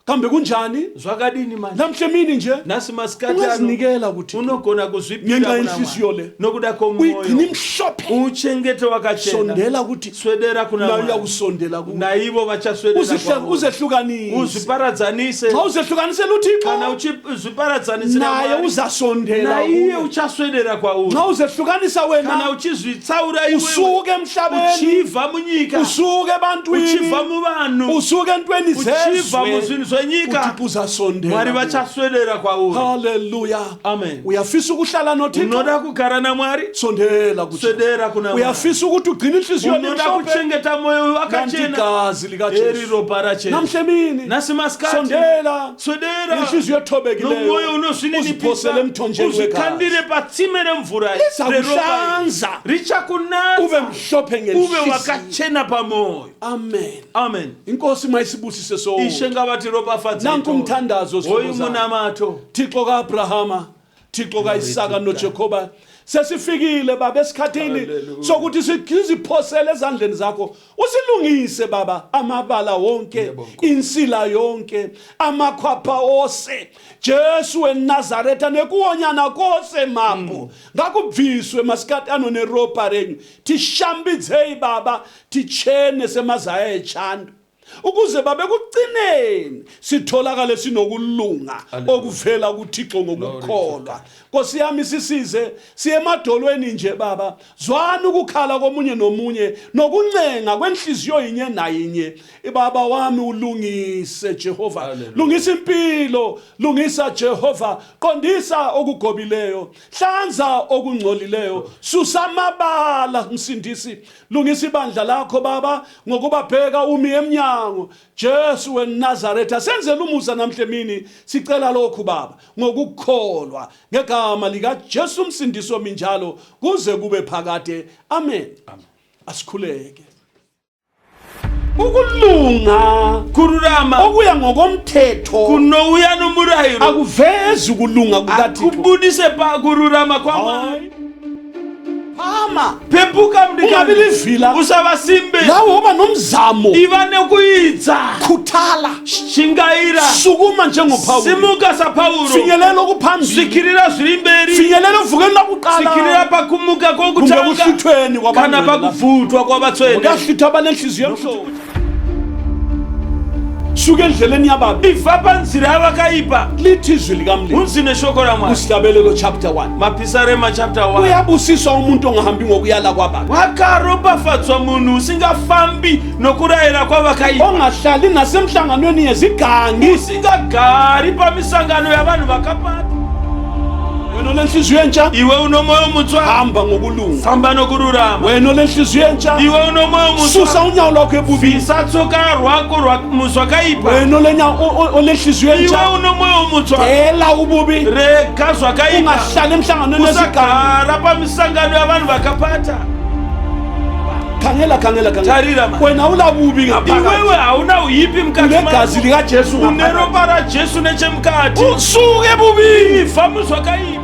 kambe kunjani Zvakadini manje namhle mini nje nasi masikati ano ungazinikela kuti unogona ngenxa kuzvipira yenhliziyo le nokuda uyigcina komoyo imhlophe uchengete wakachena. sondela kuti Swedera kuna nayo Mwari. uyakusondela kuwe Naivo vachaswedera kwavo. uzehlukanise Uzviparadzanise. xa uzehlukanisela Kana uThixo uchizviparadzanisira naye Mwari, uzasondela naiye kuwe uchaswedera kwauri. xa uzehlukanisa Kana wena uchizvitsaura iwewe usuke emhlabeni uchibva munyika usuke ebantwini uchibva muvanhu usuke entweni uchibva zezwe muzvinhu zvenyika uThixo uzasondela Mwari kuwe. vachaswedera kwauri. haleluya Amen. uyafisa ukuhlala noThixo Unoda kugara naMwari, sondela kuThixo swedera kuna Mwari. uyafisa ukuthi ugcine inhliziyo Unoda emhlophe kuchengeta moyo wakachena, igazi eri likaJesu ropa rachena. namhle mini Nasi masikati sondela swedera inhliziyo nomoyo ethobekileyo unosvininipisa, uziphosele emthonjeni wegazi uzvikandire patsime remvura lizakuhlanza ube richakunatsa mhlophe uve ngenhliziyo wakachena pamoyo. amen Amen. inkosi mayisibusise sonke Ishe ngavati ropafadze nanku umthandazo hoyu sithokozayo. munamato. Thixo kaAbrahama Thixo kaIsaka noJakoba sesifikile baba esikhathini Hallelujah. sokuthi siziphosele ezandleni zakho usilungise baba amabala wonke insila yonke amakhwapha ose Jesu weNazaretha nekuonyana kose mapo ngakubviswe masikati ano neropa renyu tishambidze baba tichene semazaya echando ukuze babe kugcineni sitholakale sinokulunga okuvela kuThixo ngokukholwa. Nkosi yami sisize siye emadolweni nje baba zwana ukukhala komunye nomunye nokuncenga kwenhliziyo yinye nayinye. Baba wami ulungise Jehova, lungisa impilo, lungisa Jehova, qondisa okugobileyo, hlanza okungcolileyo, susa amabala msindisi, lungisa ibandla lakho baba ngokubabheka umi emnyango. Jesu weNazaretha senzele umusa namhle mini sicela lokhu baba ngokukholwa ngegama lika Jesu umsindisi ominjalo kuze kube phakade amen. Asikhuleke. ukulunga kururama okuya ngokomthetho kunouya nomurayiro akuvezi ukulunga kukaThixo. akubudise pa kururama kwa Mwari. Phama Phepuka ungabi mdikani, livila usabasimbe lawo uba nomzamo iva nekuyidza khuthala shingaira sukuma njengoPawulo simuka sa Paulo finyelela okuphambili sikirira zviri mberi finyelela uvukeni sikirira lakuqala pakumuka kumbe kokutanga kuhluthweni kana pakuvutwa kwabatswene ukahlutha abanenhliziyo emhlophe suka endleleni yababi iva panzira yavakaipa lithi izwi likamlindi unzi neshoko ramwari. usihlabelelo chapter 1 Mapisarema chapter 1. uyabusiswa umuntu ongahambi ngokuyala kwabantu Wakaropafadzwa munhu usingafambi nokurayira kwavakaipa, ongahlali nasemhlanganweni yezigangi usingagari pamisangano yavanhu vakapata. wena olenhliziyo entsha Iwe uno moyo mutsva, hamba ngokulunga famba nokururama. wena olenhliziyo entsha Iwe uno moyo susa mutsva, unyawo lwakho ebubini vhisa tsoka rwako muzvakaipa. wena olenhliziyo Iwe entsha uno moyo mutsva, ela ububi rega zvakaipa, ungahlali emhlanganweni wezigangi usagara pamisangano yavanhu vakapata. khangela Tarira ma. wena ulabubi ngaphakathi Iwewe hauna uyipi mukati unegazi mako, likaJesu une ngaphakathi ropa raJesu nechemukati. usuke ebubini Ifa muzvakaipa.